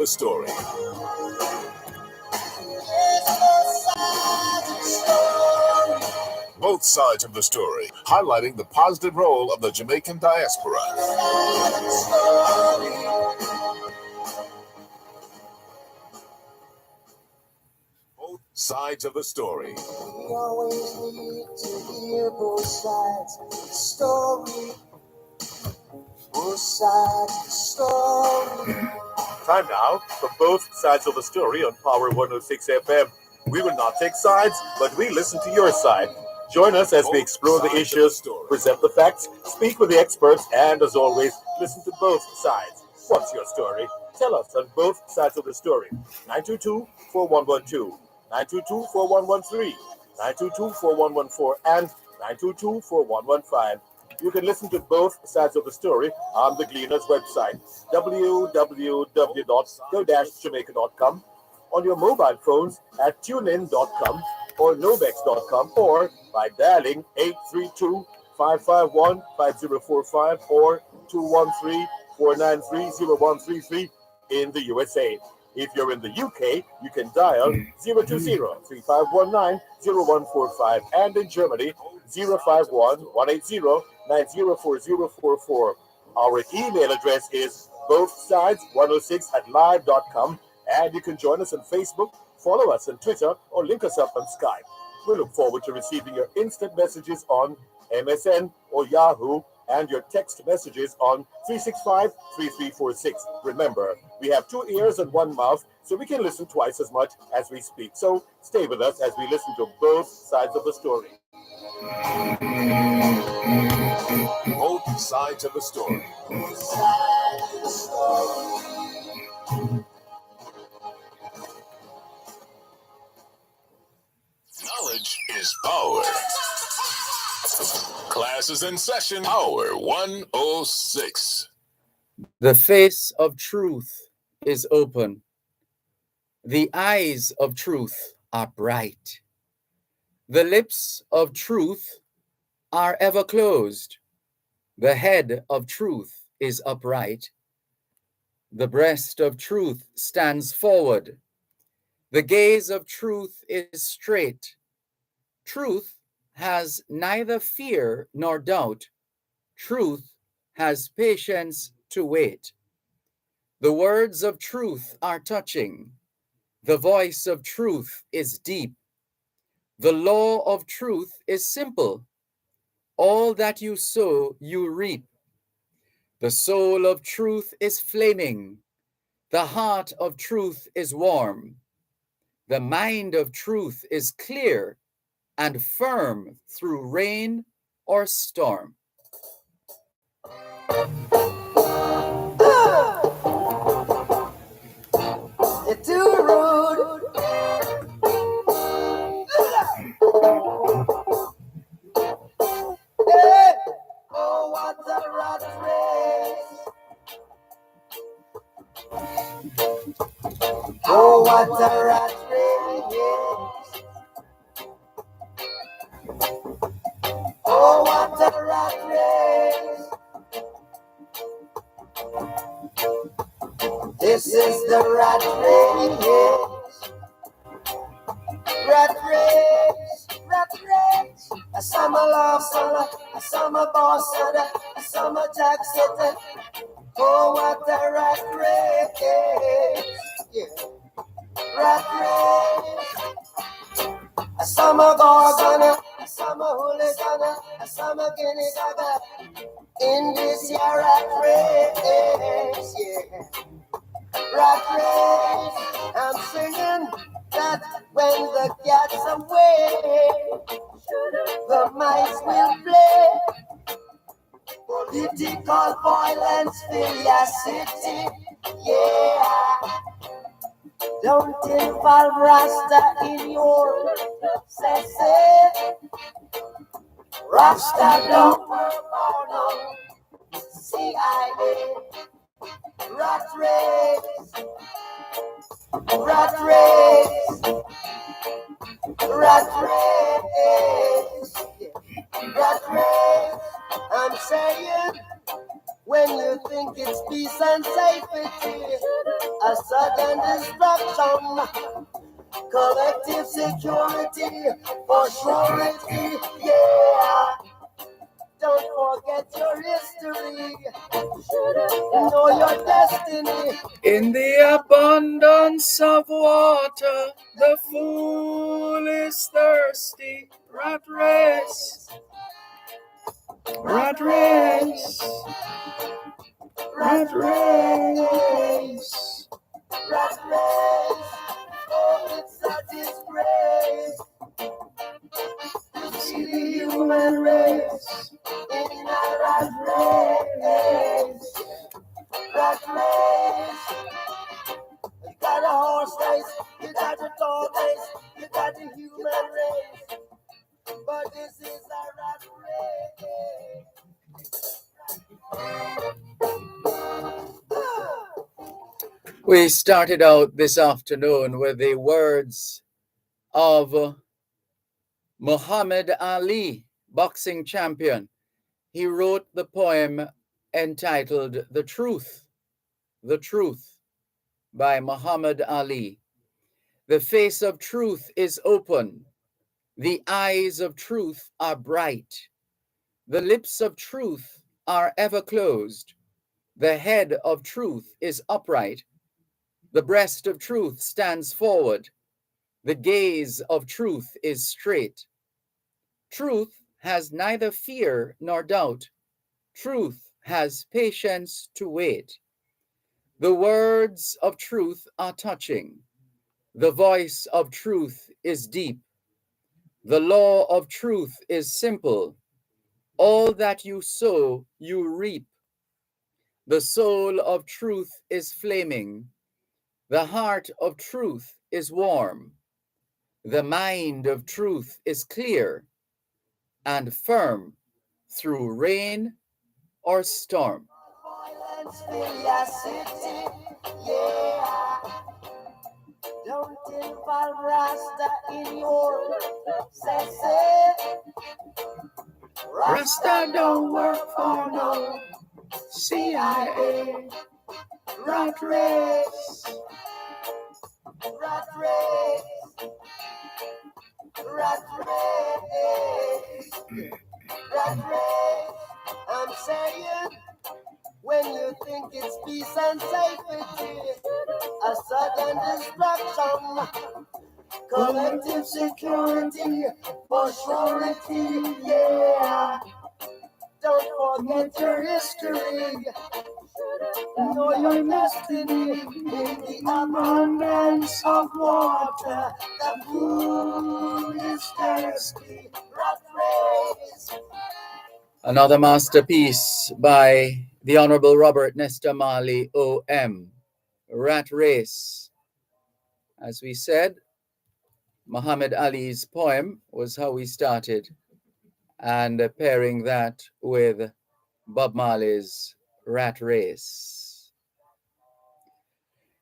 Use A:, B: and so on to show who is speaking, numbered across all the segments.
A: The story. Both sides of the story, highlighting the positive role of the Jamaican diaspora. Both sides of the story.
B: We always need to hear both sides of the story. Both sides of the story.
C: Time now for Both Sides of the Story on Power 106 FM. We will not take sides, but we listen to your side. Join us as we explore the issues, present the facts, speak with the experts, and as always, listen to both sides. What's your story? Tell us on Both Sides of the Story. 922-4112, 922-4113, 922-4114, and 922-4115. You can listen to both sides of the story on the Gleaner's website, www.go-jamaica.com, on your mobile phones at tunein.com or novex.com, or by dialing 832-551-5045 or 213-493-0133 in the USA. If you're in the UK, you can dial 020-3519-0145, and in Germany, 051-180-904044. Our email address is bothsides106@live.com, and you can join us on Facebook, follow us on Twitter, or link us up on Skype. We look forward to receiving your instant messages on MSN or Yahoo, and your text messages on 365-3346. Remember, we have 2 ears and 1 mouth, so we can listen twice as much as we speak. So stay with us as we listen to both sides of the story.
A: Both sides of the story. Knowledge is power. Class is in session. Power 106.
D: The face of truth is open. The eyes of truth are bright. The lips of truth are ever closed. The head of truth is upright. The breast of truth stands forward. The gaze of truth is straight. Truth has neither fear nor doubt. Truth has patience to wait. The words of truth are touching. The voice of truth is deep. The law of truth is simple. All that you sow, you reap. The soul of truth is flaming. The heart of truth is warm. The mind of truth is clear and firm through rain or storm.
B: You're too rude. Hey. Oh, what a rat race. Oh, what a rat race. Oh, what a rat race. This is the rat race. Rat race. Rat race. A summer love summer, a summer boss, a summer jack sitter. Oh, what a rat race. Yeah. Rat race. A summer gorgon, a summer hooligan, a summer guinea gaga. In this year rat race, yeah. Rat race. I'm singing that when the cat's away, the mice will play. Political violence, city, yeah. Don't involve Rasta in your success. Rasta don't work for no CIA. Rat race, rat race, rat race, rat race. I'm saying, when you think it's peace and safety, a a sudden destruction. Collective security for surety, yeah. Don't forget your history. Know your destiny.
D: In the abundance of water, the fool is thirsty. Rat race, rat race, rat race.
B: Rat race. Oh, it's a disgrace. See the human race in a rat race. Rat race. You got a horse race, you got a dog race, you got a human race. But this is a rat race.
D: We started out this afternoon with the words of Muhammad Ali, boxing champion. He wrote the poem entitled The Truth by Muhammad Ali. The face of truth is open. The eyes of truth are bright. The lips of truth are ever closed. The head of truth is upright. The breast of truth stands forward. The gaze of truth is straight. Truth has neither fear nor doubt. Truth has patience to wait. The words of truth are touching. The voice of truth is deep. The law of truth is simple. All that you sow, you reap. The soul of truth is flaming. The heart of truth is warm. The mind of truth is clear and firm through rain or storm.
B: Violence fill your city, yeah. Don't involve Rasta in your say.
D: Rasta don't work for no CIA. Rat race.
B: Rat race. Rat race. Rat race. I'm saying, when you think it's peace and safety, a sudden destruction. Collective security for surety, yeah. Don't forget your history. Know your destiny. In the abundance of water, the food is thirsty. Rat race.
D: Another masterpiece by the Honorable Robert Nesta Marley, OM, Rat Race. As we said, Muhammad Ali's poem was how we started, and pairing that with Bob Marley's Rat Race.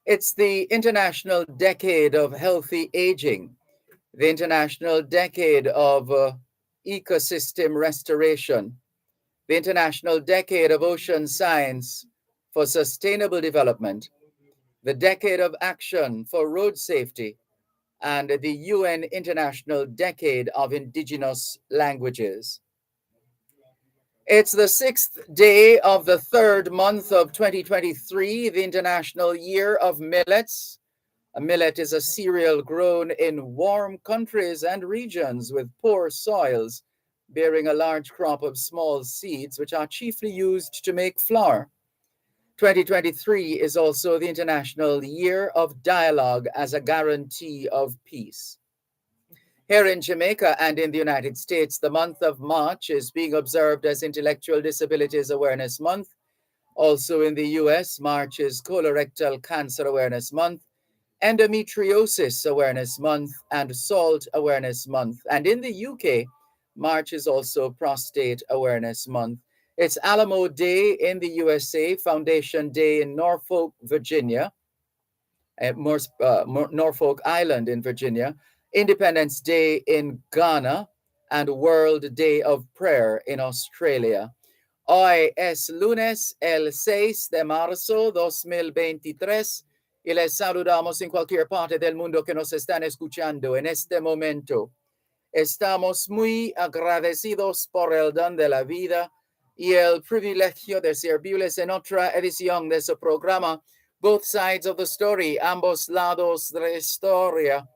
D: It's the International Decade of Healthy Aging, the International Decade of Ecosystem Restoration, the International Decade of Ocean Science for Sustainable Development, the Decade of Action for Road Safety, and the UN International Decade of Indigenous Languages. It's the 6th day of the 3rd month of 2023, the International Year of Millets. A millet is a cereal grown in warm countries and regions with poor soils, bearing a large crop of small seeds, which are chiefly used to make flour. 2023 is also the International Year of Dialogue as a guarantee of peace. Here in Jamaica and in the United States, the month of March is being observed as Intellectual Disabilities Awareness Month. Also in the US, March is Colorectal Cancer Awareness Month, Endometriosis Awareness Month, and Salt Awareness Month. And in the UK, March is also Prostate Awareness Month. It's Alamo Day in the USA, Foundation Day in Norfolk, Virginia, Norfolk Island in Virginia, Independence Day in Ghana, and World Day of Prayer in Australia. Hoy es lunes el 6 de marzo 2023 y les saludamos en cualquier parte del mundo que nos están escuchando en este momento. Estamos muy agradecidos por el don de la vida y el privilegio de servirles en otra edición de su programa, Both Sides of the Story, ambos lados de la historia.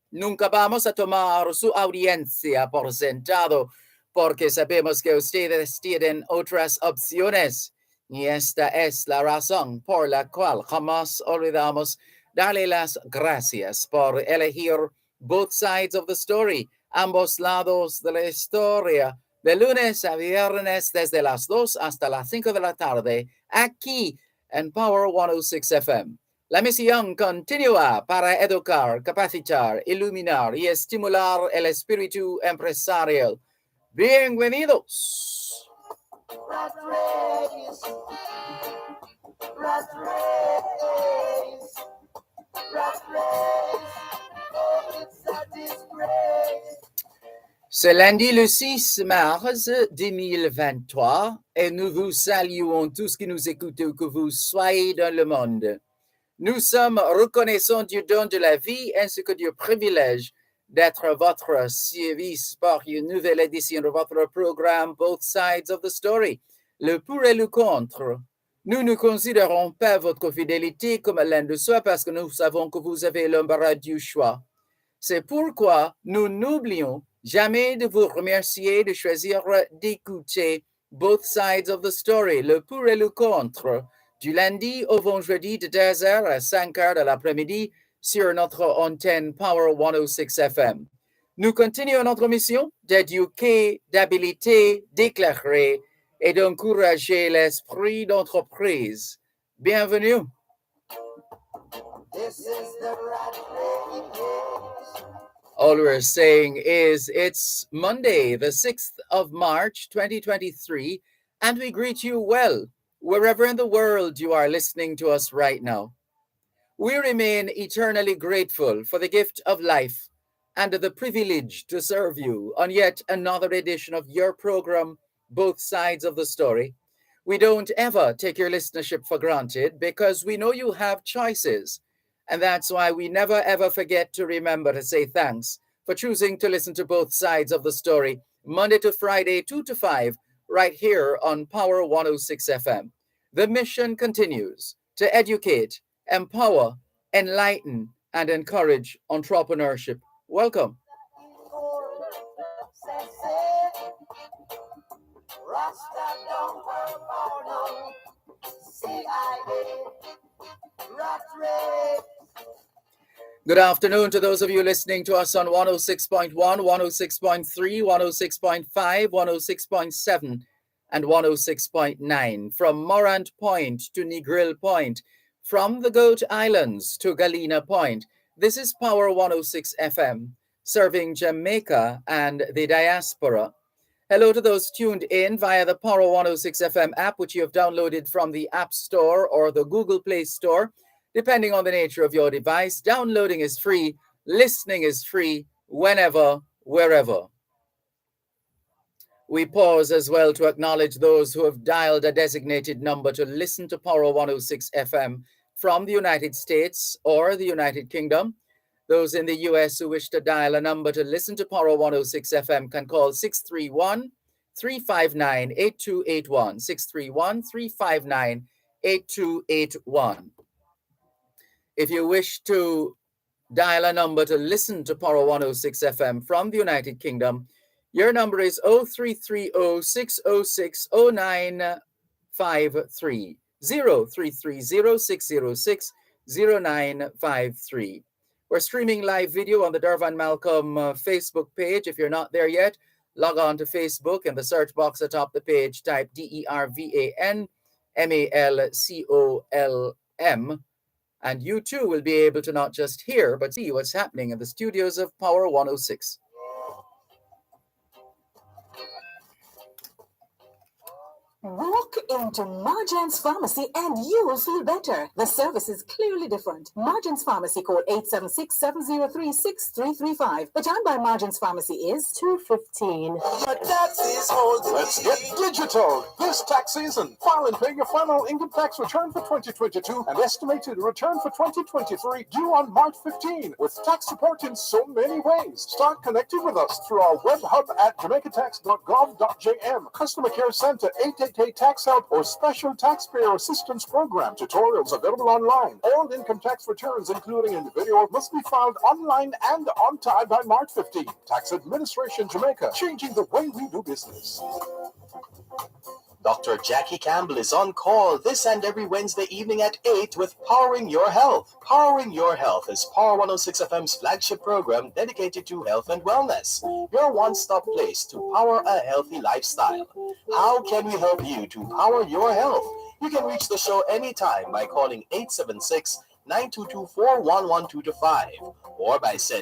D: Nunca vamos a tomar su audiencia por sentado, porque sabemos que ustedes tienen otras opciones. Y esta es la razón por la cual jamás olvidamos darle las gracias por elegir Both Sides of the Story, ambos lados de la historia, de lunes a viernes desde las 2 hasta las 5 de la tarde, aquí en Power 106 FM. La misión continúa para educar, capacitar, iluminar y estimular el espíritu empresarial. Bienvenidos.
B: Rat race, rat race, rat race. Oh, it's a disgrace.
D: C'est lundi le 6 mars 2023 et nous vous saluons tous qui nous écoutent où que vous soyez dans le monde. Nous sommes reconnaissants du don de la vie ainsi que du privilège d'être à votre service par une nouvelle édition de votre programme Both Sides of the Story, le pour et le contre. Nous ne considérons pas votre fidélité comme l'un de soi parce que nous savons que vous avez l'embarras du choix. C'est pourquoi nous n'oublions jamais de vous remercier de choisir d'écouter Both Sides of the Story, le pour et le contre, du lundi au vendredi de 2h à 5h de l'après-midi sur notre antenne Power 106 FM. Nous continuons notre mission d'éduquer, d'habiliter, d'éclairer et d'encourager l'esprit d'entreprise. Bienvenue.
B: This is the rat race.
D: All we're saying is it's Monday, the 6th of March, 2023, and we greet you well, wherever in the world you are listening to us right now. We remain eternally grateful for the gift of life and the privilege to serve you on yet another edition of your program, Both Sides of the Story. We don't ever take your listenership for granted because we know you have choices. And that's why we never ever forget to remember to say thanks for choosing to listen to Both Sides of the Story, Monday to Friday, 2 to 5, right here on Power 106 FM. The mission continues to educate, empower, enlighten, and encourage entrepreneurship. Welcome.
B: Rasta don't work for no CIA. Rat race.
D: Good afternoon to those of you listening to us on 106.1, 106.3, 106.5, 106.7, and 106.9. From Morant Point to Negril Point, from the Goat Islands to Galena Point. This is Power 106 FM, serving Jamaica and the diaspora. Hello to those tuned in via the Power 106 FM app, which you have downloaded from the App Store or the Google Play Store. Depending on the nature of your device, downloading is free, listening is free, whenever, wherever. We pause as well to acknowledge those who have dialed a designated number to listen to Power 106 FM from the United States or the United Kingdom. Those in the US who wish to dial a number to listen to Power 106 FM can call 631-359-8281, 631-359-8281. If you wish to dial a number to listen to Power 106 FM from the United Kingdom, your number is 0330-606-0953, 0330-606-0953. We're streaming live video on the Dervan Malcolm Facebook page. If you're not there yet, log on to Facebook. In the search box atop the page, type DERVAN MALCOLM. And you too will be able to not just hear, but see what's happening in the studios of Power 106.
E: Walk into Marjan's Pharmacy and you will feel better. The service is clearly different. Marjan's Pharmacy, call 876-703-6335. The time by Marjan's Pharmacy is 2:15.
C: Let's get digital this tax season. File and pay your final income tax return for 2022 and estimated return for 2023 due on March 15 with tax support in so many ways. Start connecting with us through our web hub at jamaicatax.gov.jm, Customer Care Center 888 Tax Help, or Special Taxpayer Assistance Program. Tutorials available online. All income tax returns, including in video, must be filed online and on time by March 15. Tax Administration Jamaica, changing the way we do business.
F: Dr. Jackie Campbell is on call this and every Wednesday evening at 8 with Powering Your Health. Powering Your Health is Power 106 FM's flagship program dedicated to health and wellness. Your one-stop place to power a healthy lifestyle. How can we help you to power your health? You can reach the show anytime by calling 876-922-4112 or by sending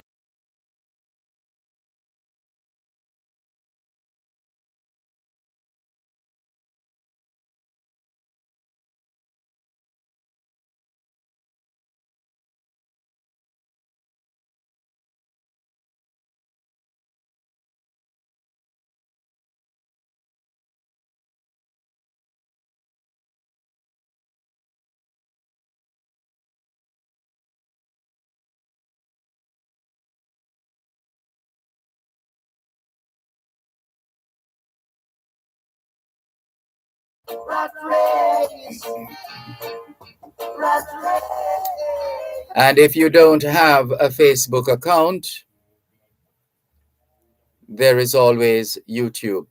B: Rat race. Rat race.
D: And if you don't have a Facebook account, there is always YouTube.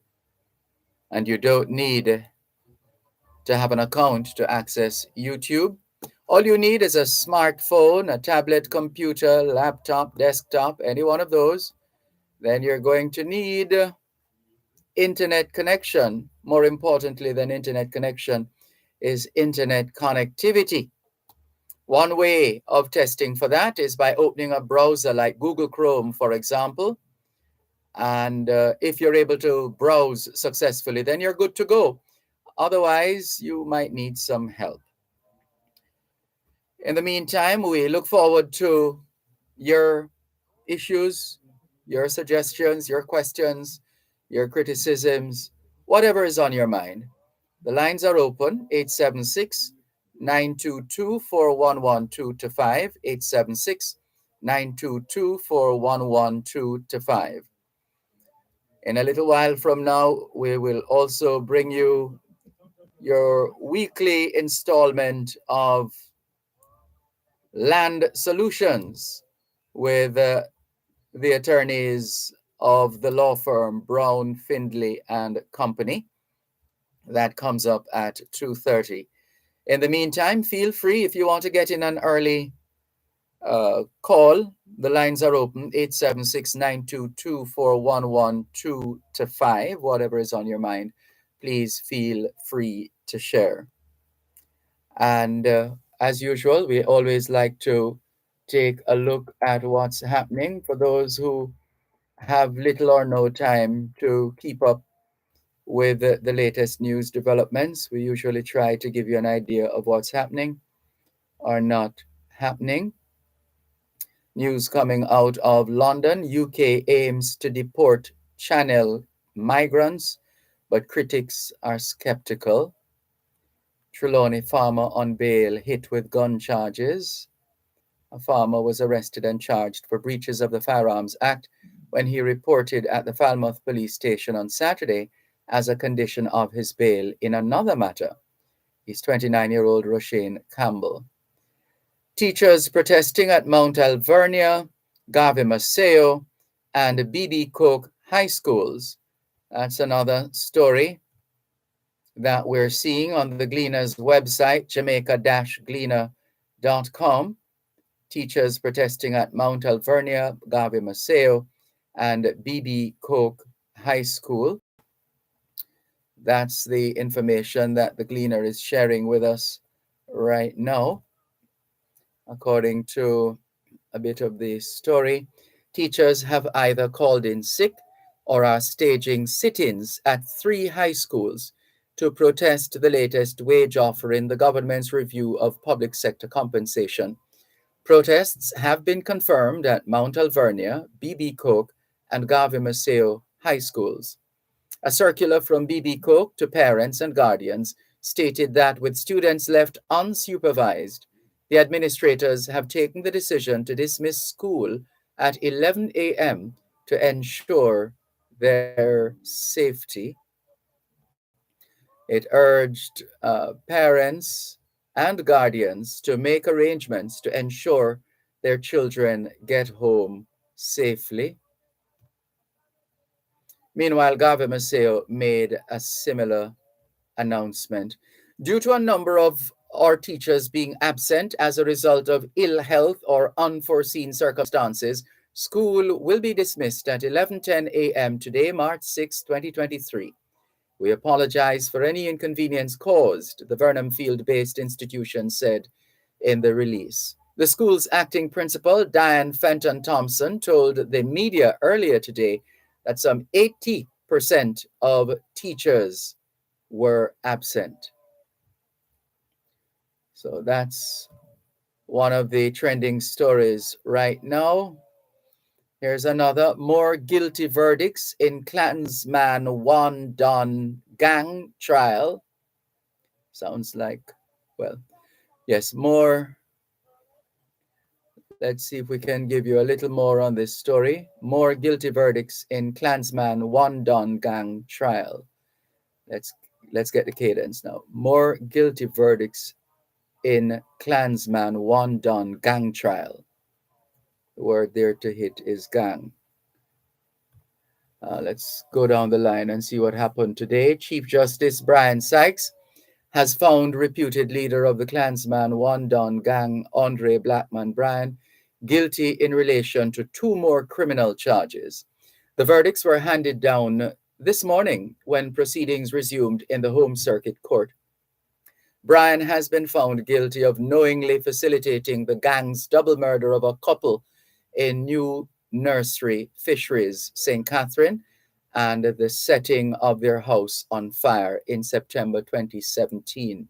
D: And you don't need to have an account to access YouTube. All you need is a smartphone, a tablet, computer, laptop, desktop, any one of those. Then you're going to need internet connection. More importantly than internet connection is internet connectivity. One way of testing for that is by opening a browser like Google Chrome, for example. And if you're able to browse successfully, then you're good to go. Otherwise, you might need some help. In the meantime, we look forward to your issues, your suggestions, your questions, your criticisms, whatever is on your mind. The lines are open, 876-922-4112-5, 876-922-4112-5. In a little while from now, we will also bring you your weekly installment of Land Solutions with the attorneys of the law firm Brown, Findlay and Company. That comes up at 2:30. In the meantime, feel free if you want to get in an early call. The lines are open, 876-922-4112-5. Whatever is on your mind, please feel free to share. And as usual, we always like to take a look at what's happening for those who have little or no time to keep up with the latest news developments. We usually try to give you an idea of what's happening or not happening. News coming out of London: UK aims to deport Channel migrants, but critics are skeptical. Trelawney farmer on bail hit with gun charges. A farmer was arrested and charged for breaches of the Firearms Act when he reported at the Falmouth police station on Saturday as a condition of his bail in another matter. He's 29-year-old Roshane Campbell. Teachers protesting at Mount Alvernia, Garvey Maceo, and B.B. Cook high schools. That's another story that we're seeing on the Gleaner's website, jamaica-gleaner.com. Teachers protesting at Mount Alvernia, Garvey Maceo, and B.B. Cook High School. That's the information that the Gleaner is sharing with us right now. According to a bit of the story, teachers have either called in sick or are staging sit-ins at 3 high schools to protest the latest wage offer in the government's review of public sector compensation. Protests have been confirmed at Mount Alvernia, BB Coke, and Garvey Maceo high schools. A circular from BB Coke to parents and guardians stated that with students left unsupervised, the administrators have taken the decision to dismiss school at 11 a.m. to ensure their safety. It urged parents and guardians to make arrangements to ensure their children get home safely. Meanwhile, Garvey Maceo made a similar announcement. Due to a number of our teachers being absent as a result of ill health or unforeseen circumstances, school will be dismissed at 11:10 a.m. today, March 6, 2023. We apologize for any inconvenience caused, the Vernon Field-based institution said in the release. The school's acting principal, Diane Fenton Thompson, told the media earlier today that some 80% of teachers were absent. So that's one of the trending stories right now. Here's another. More guilty verdicts in Klansman One Don gang trial. Sounds like, well, yes, more. Let's see if we can give you a little more on this story. More guilty verdicts in Klansman One Don gang trial. Let's get the cadence now. More guilty verdicts in Klansman One Don gang trial. The word there to hit is gang. Let's go down the line and see what happened today. Chief Justice Brian Sykes has found reputed leader of the Klansman One Don gang, Andre Blackman Bryan, guilty in relation to 2 more criminal charges. The verdicts were handed down this morning when proceedings resumed in the Home Circuit Court. Bryan has been found guilty of knowingly facilitating the gang's double murder of a couple in New Nursery Fisheries, St. Catherine, and the setting of their house on fire in September 2017.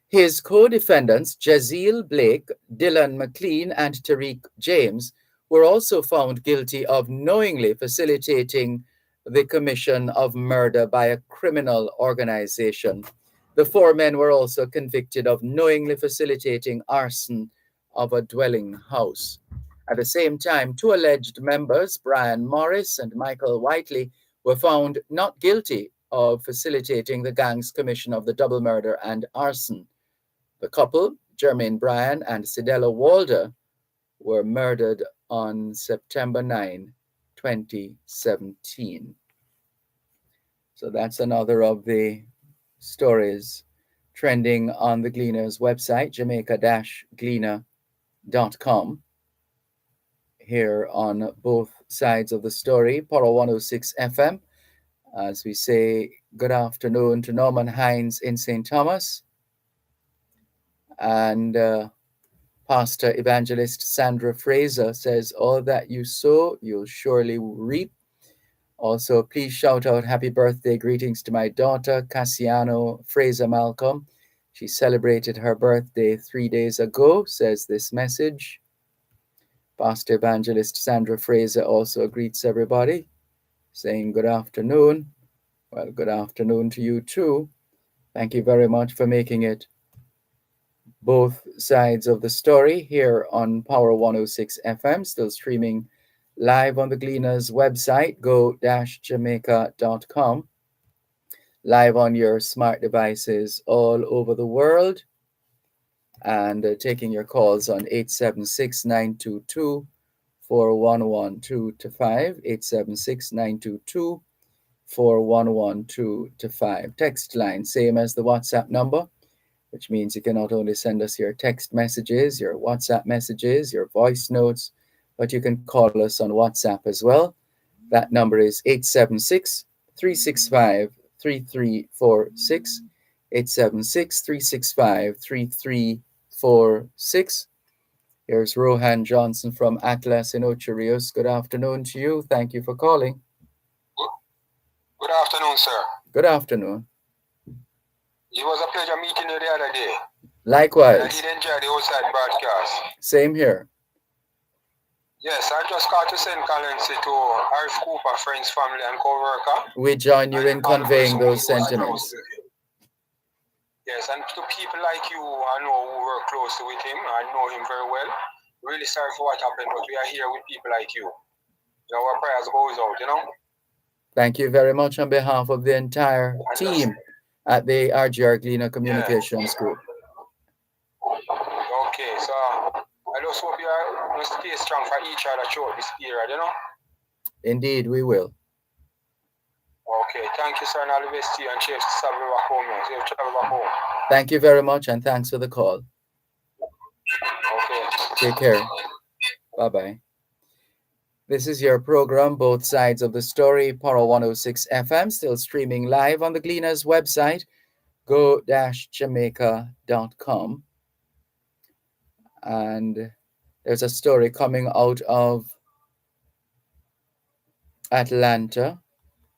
D: His co-defendants, Jazeel Blake, Dylan McLean, and Tariq James, were also found guilty of knowingly facilitating the commission of murder by a criminal organization. The 4 men were also convicted of knowingly facilitating arson of a dwelling house. At the same time, 2 alleged members, Brian Morris and Michael Whiteley, were found not guilty of facilitating the gang's commission of the double murder and arson. The couple, Jermaine Bryan and Cedella Walder, were murdered on September 9, 2017. So that's another of the stories trending on the Gleaner's website, jamaica-gleaner.com. Here on both sides of the story, Power 106 FM, as we say good afternoon to Norman Hines in St. Thomas, and Pastor Evangelist Sandra Fraser says, all that you sow, you'll surely reap. Also, please shout out happy birthday greetings to my daughter, Cassiano Fraser Malcolm. She celebrated her birthday 3 days ago, says this message. Pastor Evangelist Sandra Fraser also greets everybody, saying good afternoon. Well, good afternoon to you too. Thank you very much for making it both sides of the story here on Power 106 FM, still streaming live on the Gleaner's website, go-jamaica.com, live on your smart devices all over the world, and taking your calls on 876-922-4112 to 5, 876-922-4112 to 5. Text line, same as the WhatsApp number, which means you can not only send us your text messages, your WhatsApp messages, your voice notes, but you can call us on WhatsApp as well. That number is 876-365-3346, 876-365-3346. Here's Rohan Johnson from Atlas in Ocho Rios. Good afternoon to you. Thank you for calling.
G: Good afternoon, sir.
D: Good afternoon.
G: It was a pleasure meeting you the other day.
D: Likewise.
G: I did enjoy the outside broadcast.
D: Same here.
G: Yes, I just called to send condolences to Harris Cooper, friends, family, and co-worker.
D: We join you in conveying those sentiments.
G: Yes, and to people like you, I know who work closely with him, I know him very well. Really sorry for what happened, but we are here with people like you. Our prayers goes out, you know.
D: Thank you very much on behalf of the entire team at the RGR Gleaner Communications Group.
G: Okay, so I just hope you are going to stay strong for each other throughout this period, you know.
D: Indeed, we will.
G: Okay, thank you, sir, and all the best to you, and cheers to travel back home. Safe travel back home.
D: Thank you very much, and thanks for the call.
G: Okay.
D: Take care. Bye-bye. This is your program, Both Sides of the Story, Power 106 FM, still streaming live on the Gleaner's website, go-jamaica.com. And there's a story coming out of Atlanta,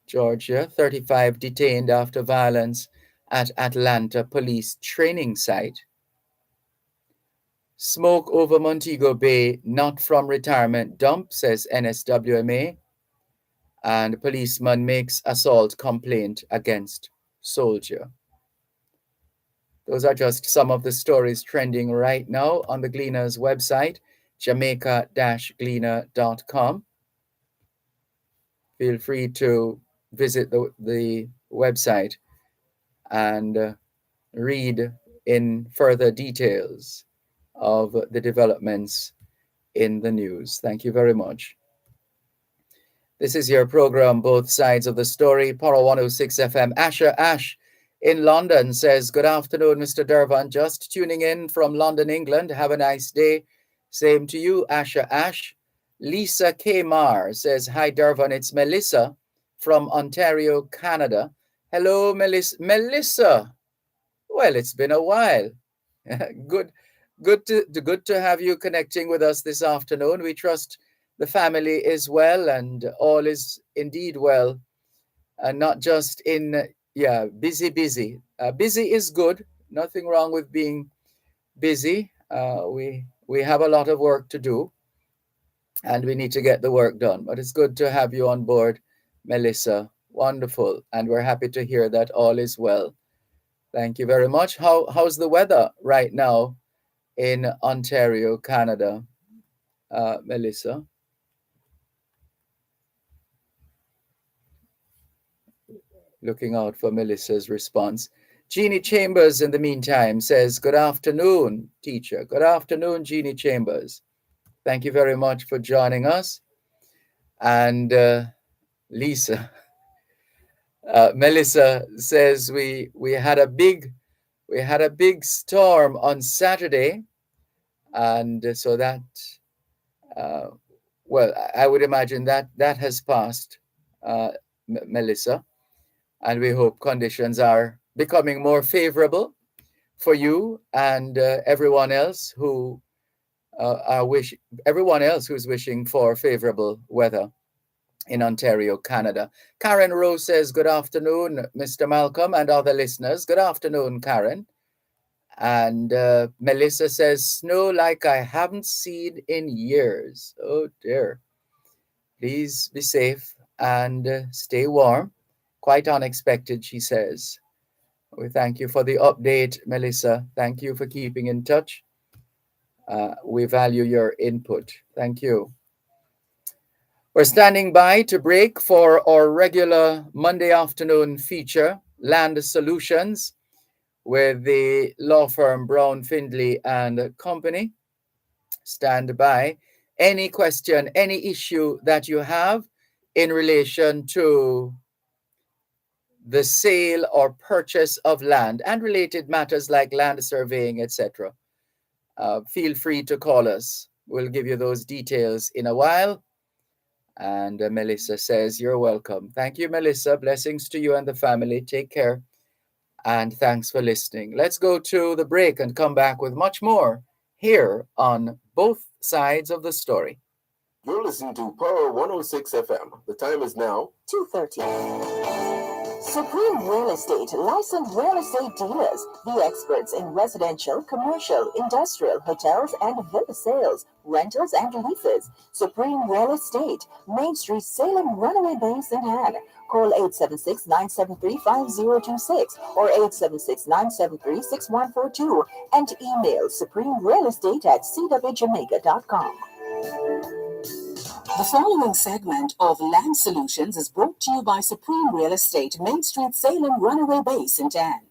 D: Georgia. 35 detained after violence at Atlanta police training site. Smoke over Montego Bay, not from retirement dump, says NSWMA. And policeman makes assault complaint against soldier. Those are just some of the stories trending right now on the Gleaner's website, jamaica-gleaner.com. Feel free to visit the website and read in further details of the developments in the news. Thank you very much. This is your program, Both Sides of the Story, Power 106 FM. Asher Ash in London says, good afternoon, Mr. Dervan. Just tuning in from London, England. Have a nice day. Same to you, Asher Ash. Lisa Kmar says, hi, Dervan. It's Melissa from Ontario, Canada. Hello, Melissa. Well, it's been a while. Good to have you connecting with us this afternoon. We trust the family is well and all is indeed well, and not just in busy. Busy is good. Nothing wrong with being busy. We have a lot of work to do, and we need to get the work done. But it's good to have you on board, Melissa. Wonderful, and we're happy to hear that all is well. Thank you very much. How's the weather right now in Ontario, Canada, Melissa? Looking out for Melissa's response. Jeannie Chambers, in the meantime, says, good afternoon, teacher. Good afternoon, Jeannie Chambers. Thank you very much for joining us. And Lisa, Melissa says we had a big storm on Saturday, and so that well, I would imagine that has passed, Melissa. And we hope conditions are becoming more favorable for you and everyone else who's wishing for favorable weather in Ontario, Canada. Karen Rose says, good afternoon, Mr. Malcolm and other listeners. Good afternoon, Karen. And Melissa says, snow like I haven't seen in years. Oh dear. Please be safe and stay warm. Quite unexpected, she says. We thank you for the update, Melissa. Thank you for keeping in touch. We value your input. Thank you. We're standing by to break for our regular Monday afternoon feature, Land Solutions, with the law firm Brown, Findlay and Company. Stand by. Any question, any issue that you have in relation to the sale or purchase of land and related matters like land surveying, etc. Feel free to call us. We'll give you those details in a while. And Melissa says, you're welcome. Thank you, Melissa. Blessings to you and the family. Take care. And thanks for listening. Let's go to the break and come back with much more here on Both Sides of the Story.
C: You're listening to Power 106 FM. The time is now
E: 2:30. Supreme Real Estate, licensed real estate dealers, the experts in residential, commercial, industrial, hotels, and villa sales, rentals, and leases. Supreme Real Estate, Main Street, Salem, Runaway Bay, St. Anne. Call 876-973-5026 or 876-973-6142 and email supremerealestate@cwjamaica.com. The following segment of Land Solutions is brought to you by Supreme Real Estate, Main Street, Salem, Runaway Bay, St. Anne.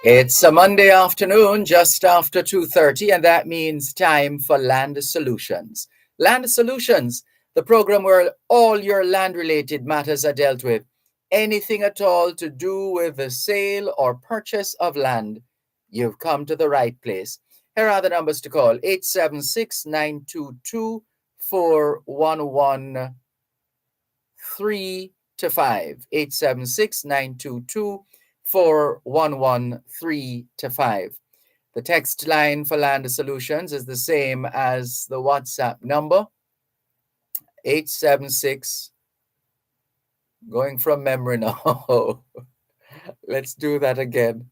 D: It's a Monday afternoon, just after 2:30, and that means time for Land Solutions. Land Solutions, the program where all your land-related matters are dealt with. Anything at all to do with the sale or purchase of land, you've come to the right place. Here are the numbers to call: 876-922-411-3-5. 876-922-411-3-5. The text line for Land Solutions is the same as the WhatsApp number, 876, going from memory now. Let's do that again.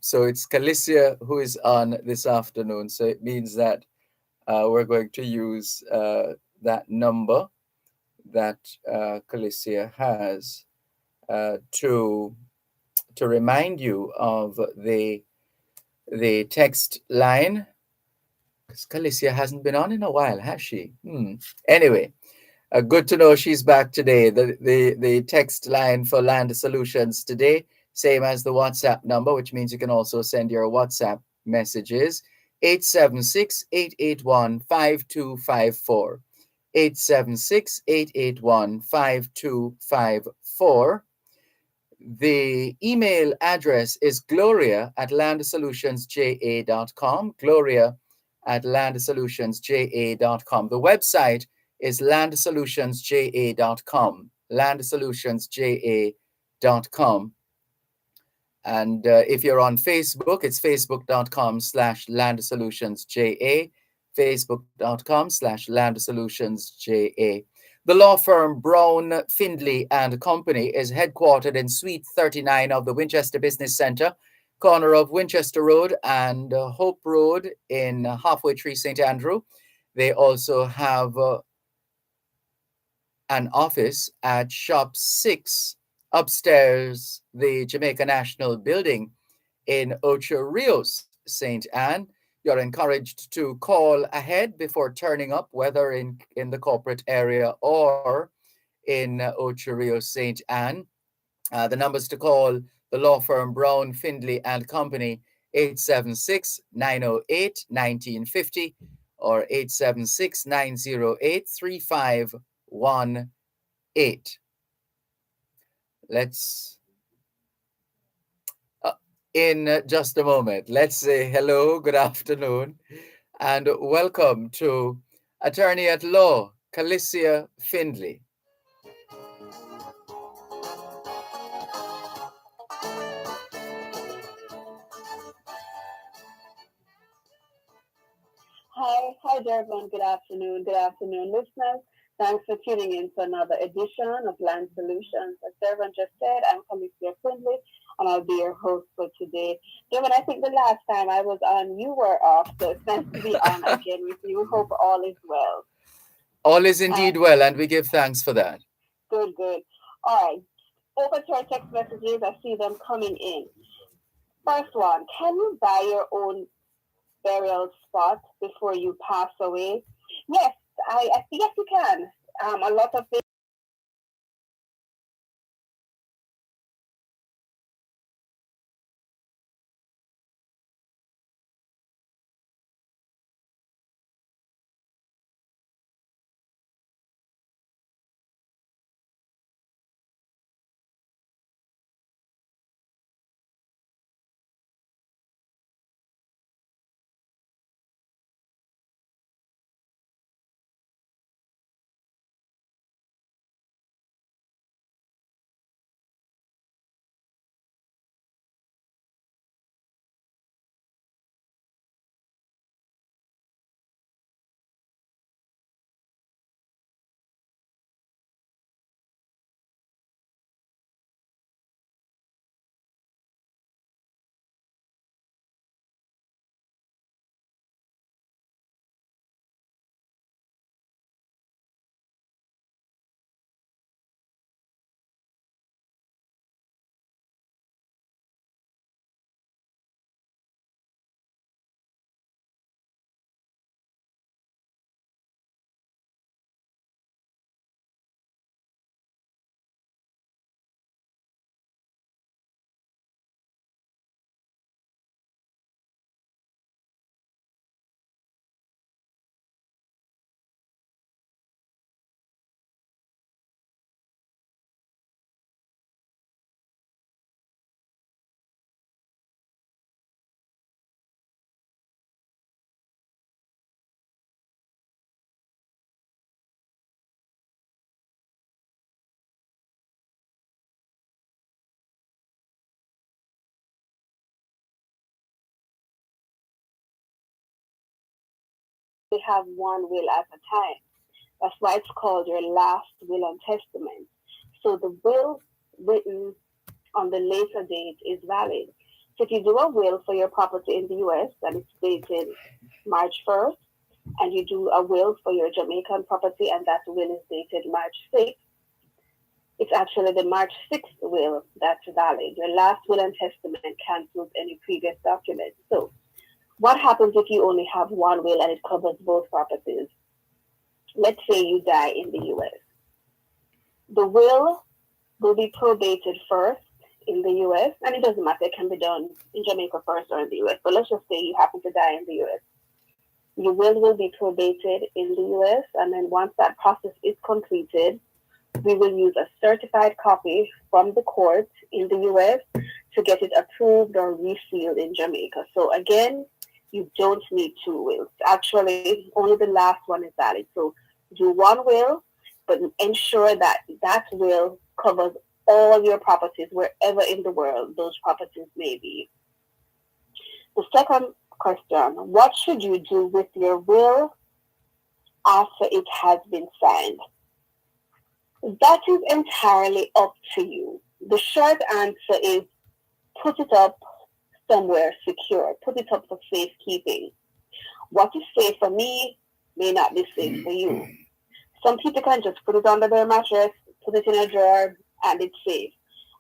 D: So it's Calicia who is on this afternoon. So it means that we're going to use that number that Calicia has to remind you of the text line, because Calicia hasn't been on in a while, has she? Anyway, good to know she's back today. The text line for Land Solutions today, same as the WhatsApp number, which means you can also send your WhatsApp messages, 876-881-5254. 876-881-5254. The email address is gloria@landsolutionsja.com. Gloria@landsolutionsja.com. The website is landsolutionsja.com. Landsolutionsja.com. And if you're on Facebook, it's facebook.com/landsolutionsja. Facebook.com/landsolutionsja. The law firm Brown, Findley and Company is headquartered in Suite 39 of the Winchester Business Center, corner of Winchester Road and Hope Road in Halfway Tree, St. Andrew. They also have an office at Shop 6 upstairs the Jamaica National Building in Ocho Rios, St. Anne. You're encouraged to call ahead before turning up, whether in the corporate area or in Ocho Rios, St. Anne. The numbers to call the law firm Brown, Findley and Company, 876-908-1950 or 876-908-3518. Let's in just a moment. Let's say hello, good afternoon, and welcome to Attorney at Law, Calicia Findley.
H: Hi, Dervan. Good afternoon, listeners. Thanks for tuning in to another edition of Land Solutions. As Dervan just said, I'm Calicia Findley, and I'll be your host for today. Dervan, I think the last time I was on, you were off, so it's nice to be on again with you. Hope all is well.
D: All is indeed well, and we give thanks for that.
H: Good. All right. Over to our text messages. I see them coming in. First one, can you buy your own burial spot before you pass away? Yes, yes, you can. A lot of we have one will at a time. That's why it's called your last will and testament. So the will written on the later date is valid. So if you do a will for your property in the US and it's dated March 1st, and you do a will for your Jamaican property and that will is dated March 6th, it's actually the March 6th will that's valid. Your last will and testament cancels any previous document. So what happens if you only have one will and it covers both properties? Let's say you die in the US. The will be probated first in the US, and it doesn't matter, it can be done in Jamaica first or in the US, but let's just say you happen to die in the US. Your will be probated in the US, and then once that process is completed, we will use a certified copy from the court in the US to get it approved or resealed in Jamaica. So again, you don't need two wills. Actually, only the last one is valid. So do one will, but ensure that that will covers all your properties wherever in the world those properties may be. The second question, what should you do with your will after it has been signed? That is entirely up to you. The short answer is put it up somewhere secure. Put it up for safekeeping. What is safe for me may not be safe for you. Some people can just put it under their mattress, put it in a drawer, and it's safe.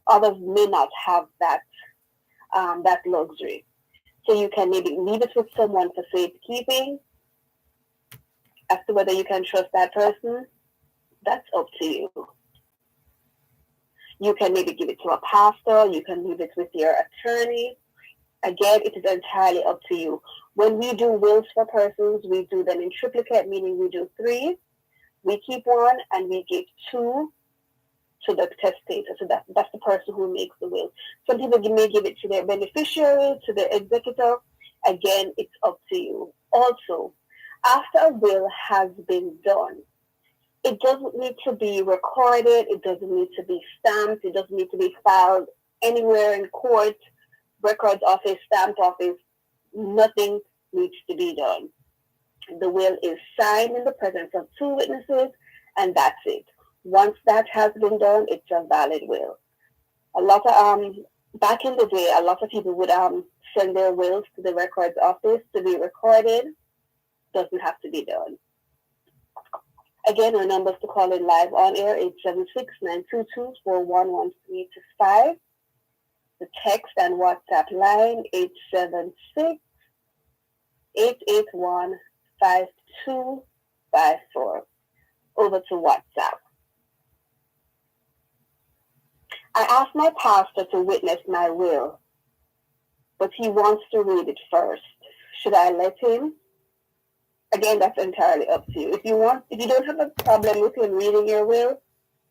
H: Others may not have that luxury. So you can maybe leave it with someone for safekeeping. As to whether you can trust that person, that's up to you. You can maybe give it to a pastor. You can leave it with your attorney. Again, it is entirely up to you. When we do wills for persons, we do them in triplicate, meaning we do 3. We keep 1 and we give 2 to the testator. So that's the person who makes the will. Some people may give it to their beneficiary, to their executor. Again, it's up to you. Also, after a will has been done, it doesn't need to be recorded. It doesn't need to be stamped. It doesn't need to be filed anywhere in court, records office, stamped office. Nothing needs to be done. The will is signed in the presence of 2 witnesses, and that's it. Once that has been done, it's a valid will. A lot of back in the day, a lot of people would send their wills to the records office to be recorded. Doesn't have to be done. Again, our numbers to call in live on air, 876-922-4113-5. The text and WhatsApp line, 876-881-5254. Over to WhatsApp. I asked my pastor to witness my will, but he wants to read it first. Should I let him? Again, that's entirely up to you. If you don't have a problem with him reading your will,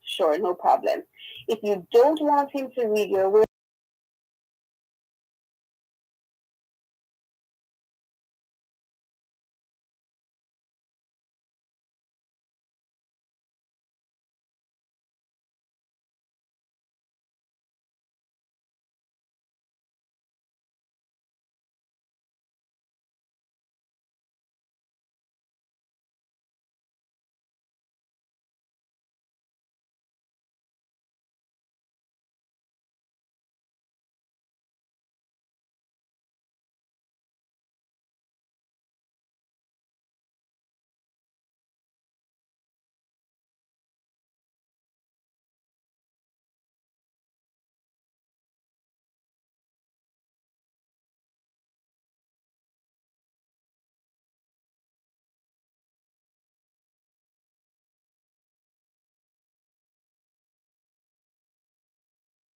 H: sure, no problem. If you don't want him to read your will,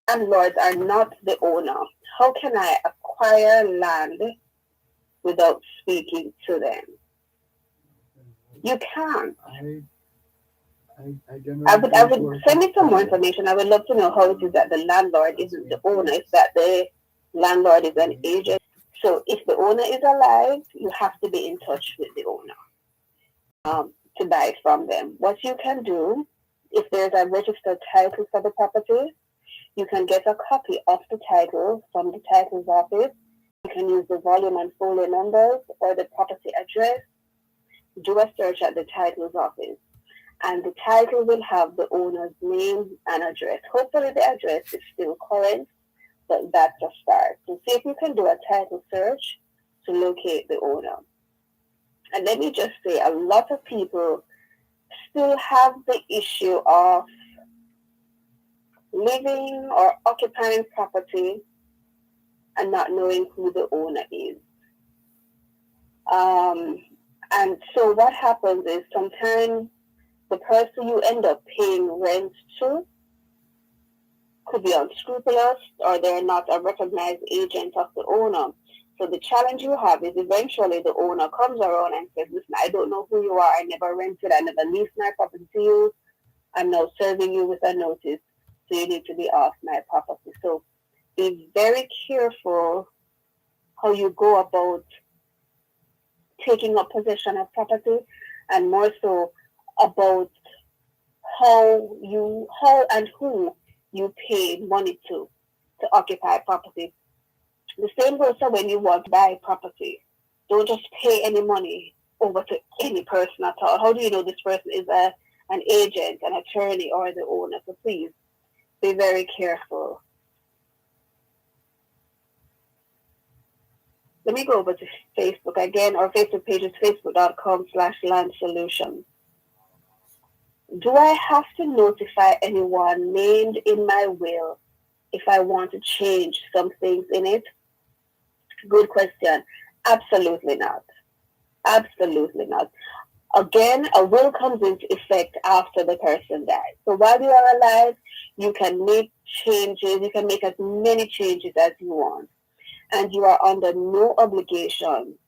H: landlords are not the owner. How can I acquire land without speaking to them? You can't. I would send me some more information. I would love to know how it is that the landlord isn't the owner. It's that the landlord is an agent. So if the owner is alive, you have to be in touch with the owner to buy it from them. What you can do, if there's a registered title for the property, you can get a copy of the title from the title's office. You can use the volume and folio numbers or the property address. do a search at the title's office, and the title will have the owner's name and address. Hopefully the address is still current, but that's a start. So see if you can do a title search to locate the owner. And let me just say, a lot of people still have the issue of living or occupying property and not knowing who the owner is. And so what happens is sometimes the person you end up paying rent to could be unscrupulous, or they're not a recognized agent of the owner. So the challenge you have is eventually the owner comes around and says, listen, I don't know who you are. I never rented. I never leased my property to you. I'm now serving you with a notice. So you need to be off my property. So be very careful how you go about taking up possession of property, and more so about how and who you pay money to occupy property. The same goes for when you want to buy property. Don't just pay any money over to any person at all. How do you know this person is an agent, an attorney, or the owner? So please be very careful. Let me go over to Facebook again. Our Facebook page is facebook.com/landsolutions. Do I have to notify anyone named in my will if I want to change some things in it? Good question. Absolutely not. Absolutely not. Again, a will comes into effect after the person dies. So while you are alive, you can make changes. You can make as many changes as you want. And you are under no obligation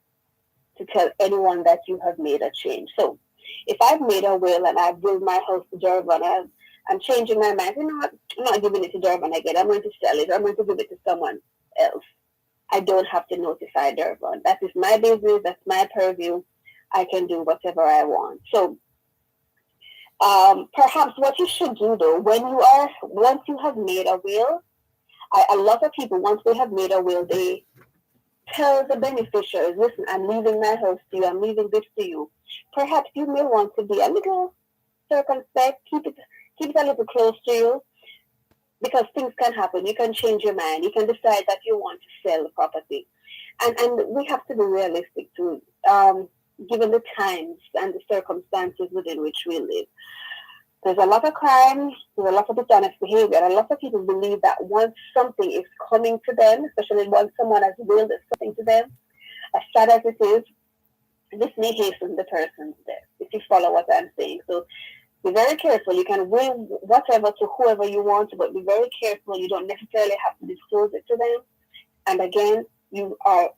H: to tell anyone that you have made a change. So if I've made a will and I've willed my house to Dervan, I'm changing my mind. I'm not giving it to Dervan again. I'm going to sell it. I'm going to give it to someone else. I don't have to notify Dervan. That is my business. That's my purview. I can do whatever I want. So perhaps what you should do though, once you have made a will, a lot of people, once they have made a will, they tell the beneficiaries, listen, I'm leaving my house to you, I'm leaving this to you. Perhaps you may want to be a little circumspect, keep it a little close to you, because things can happen. You can change your mind. You can decide that you want to sell the property. And we have to be realistic too, given the times and the circumstances within which we live. There's a lot of crime, there's a lot of dishonest behavior, and a lot of people believe that once something is coming to them, especially once someone has willed something to them, as sad as it is, this may hasten the person's death, if you follow what I'm saying. So be very careful. You can will whatever to whoever you want, but be very careful. You don't necessarily have to disclose it to them. And again, you are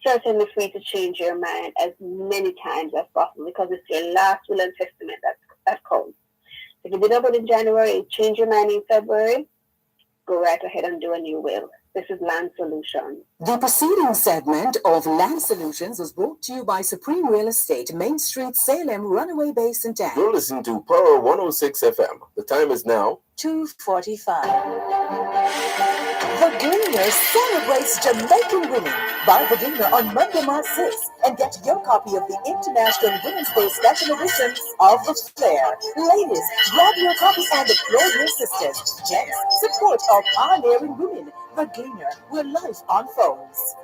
H: certainly free to change your mind as many times as possible, because it's your last will and testament that counts. If you did it in January and change your mind in February, go right ahead and do a new will. This is Land Solutions.
E: The preceding segment of Land Solutions was brought to you by Supreme Real Estate, Main Street, Salem, Runaway Bay, St. Anne.
C: You're listening to Power 106 FM. The time is now
E: 2:45. The Gleaner celebrates Jamaican women. Buy The Gleaner on Monday, March 6th and get your copy of the International Women's Day Special Edition of The Flair. Ladies, grab your copy and applaud your sisters. Gents, support our pioneering women. The Gleaner, where life unfolds.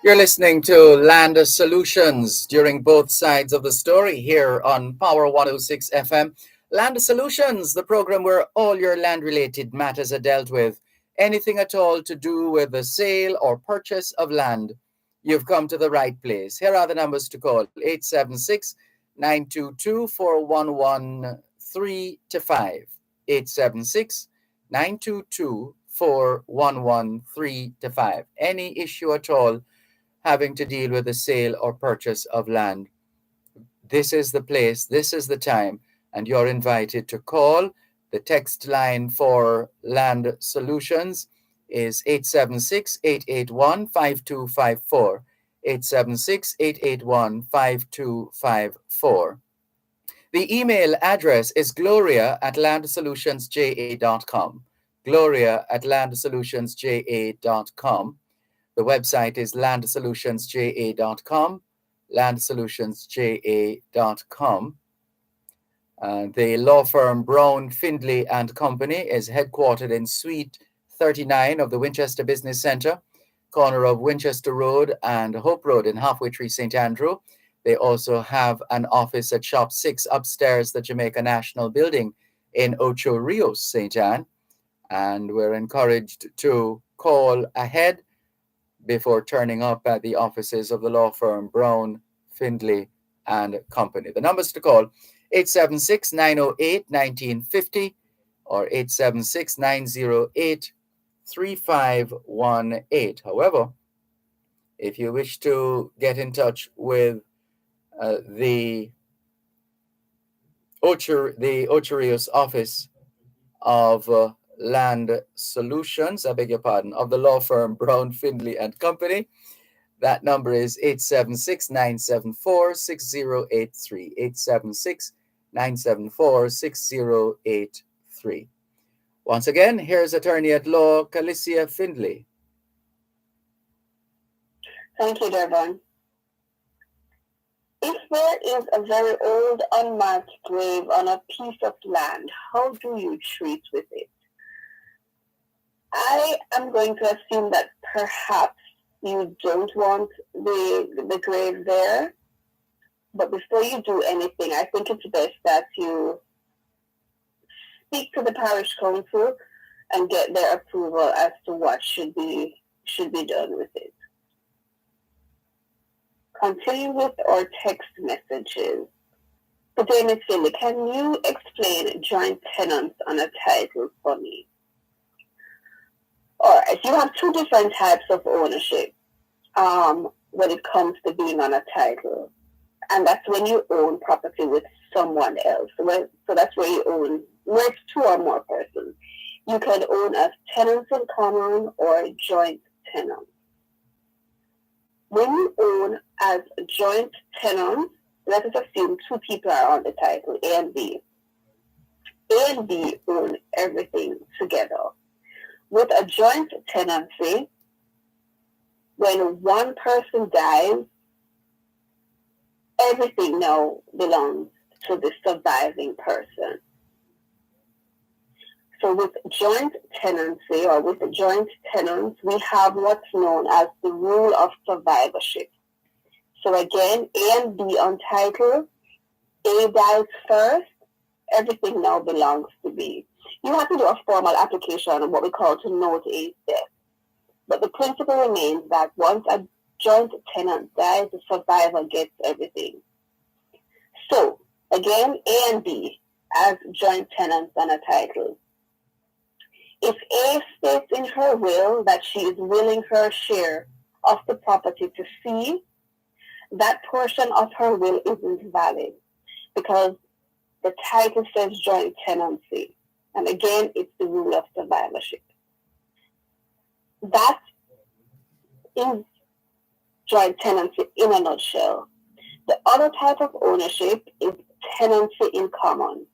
D: You're listening to Land Solutions during both sides of the story here on Power 106 FM. Land Solutions, the program where all your land-related matters are dealt with. Anything at all to do with the sale or purchase of land, you've come to the right place. Here are the numbers to call: 876-922-4113-5. 876-922-4113-5. Any issue at all having to deal with the sale or purchase of land, this is the place, this is the time, and you're invited to call. The text line for Land Solutions is 876-881-5254. 876-881-5254. The email address is gloria@landsolutionsja.com. gloria@landsolutionsja.com. The website is landsolutionsja.com. landsolutionsja.com. The law firm Brown, Findlay and Company is headquartered in Suite 39 of the Winchester Business Center, corner of Winchester Road and Hope Road in Halfway Tree, St. Andrew. They also have an office at Shop 6 upstairs, the Jamaica National Building in Ocho Rios, St. Anne. And we're encouraged to call ahead before turning up at the offices of the law firm Brown, Findlay and Company. The numbers to call: 876-908-1950 or 876-908-3518. However, if you wish to get in touch with the Ocho Rios office of Land Solutions, I beg your pardon, of the law firm Brown, Findlay and Company, that number is 876-974-6083. 876-974-6083. Once again, here's attorney at law Calicia Findlay.
H: Thank you, Dervan. If there is a very old unmarked grave on a piece of land, how do you treat with it? I am going to assume that perhaps you don't want the grave there, but before you do anything, I think it's best that you speak to the parish council and get their approval as to what should be done with it. Continue with our text messages. Today, Ms. Finley, can you explain joint tenants on a title for me? All right, you have two different types of ownership when it comes to being on a title. And that's when you own property with someone else. So that's where you own, where it's two or more persons. You can own as tenants in common or joint tenants. When you own as joint tenants, let us assume two people are on the title, A and B. A and B own everything together. With a joint tenancy, when one person dies, everything now belongs to the surviving person. So with joint tenancy or with joint tenants, we have what's known as the rule of survivorship. So again, A and B on title, A dies first, everything now belongs to B. You have to do a formal application on what we call to note A's death. But the principle remains that once a joint tenant dies, the survivor gets everything. So again, A and B as joint tenants on a title. If A states in her will that she is willing her share of the property to C, that portion of her will isn't valid because the title says joint tenancy. And again, it's the rule of survivorship. That is joint tenancy in a nutshell. The other type of ownership is tenancy in common.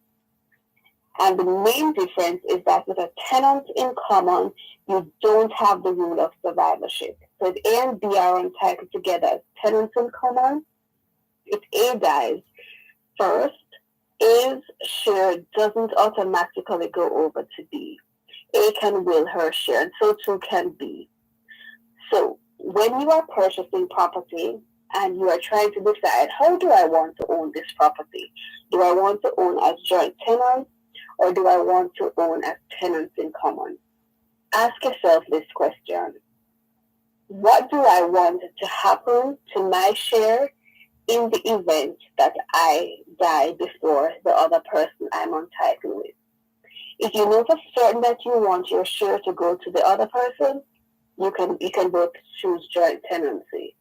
H: And the main difference is that with a tenant in common, you don't have the rule of survivorship. So if A and B are entitled together as tenants in common, if A dies first, A's share doesn't automatically go over to B. A can will her share, and so too can B. So when you are purchasing property and you are trying to decide, how do I want to own this property? Do I want to own as joint tenants or do I want to own as tenants in common? Ask yourself this question. What do I want to happen to my share in the event that I die before the other person I'm entitled with? If you know for certain that you want your share to go to the other person, you can both choose joint tenancy.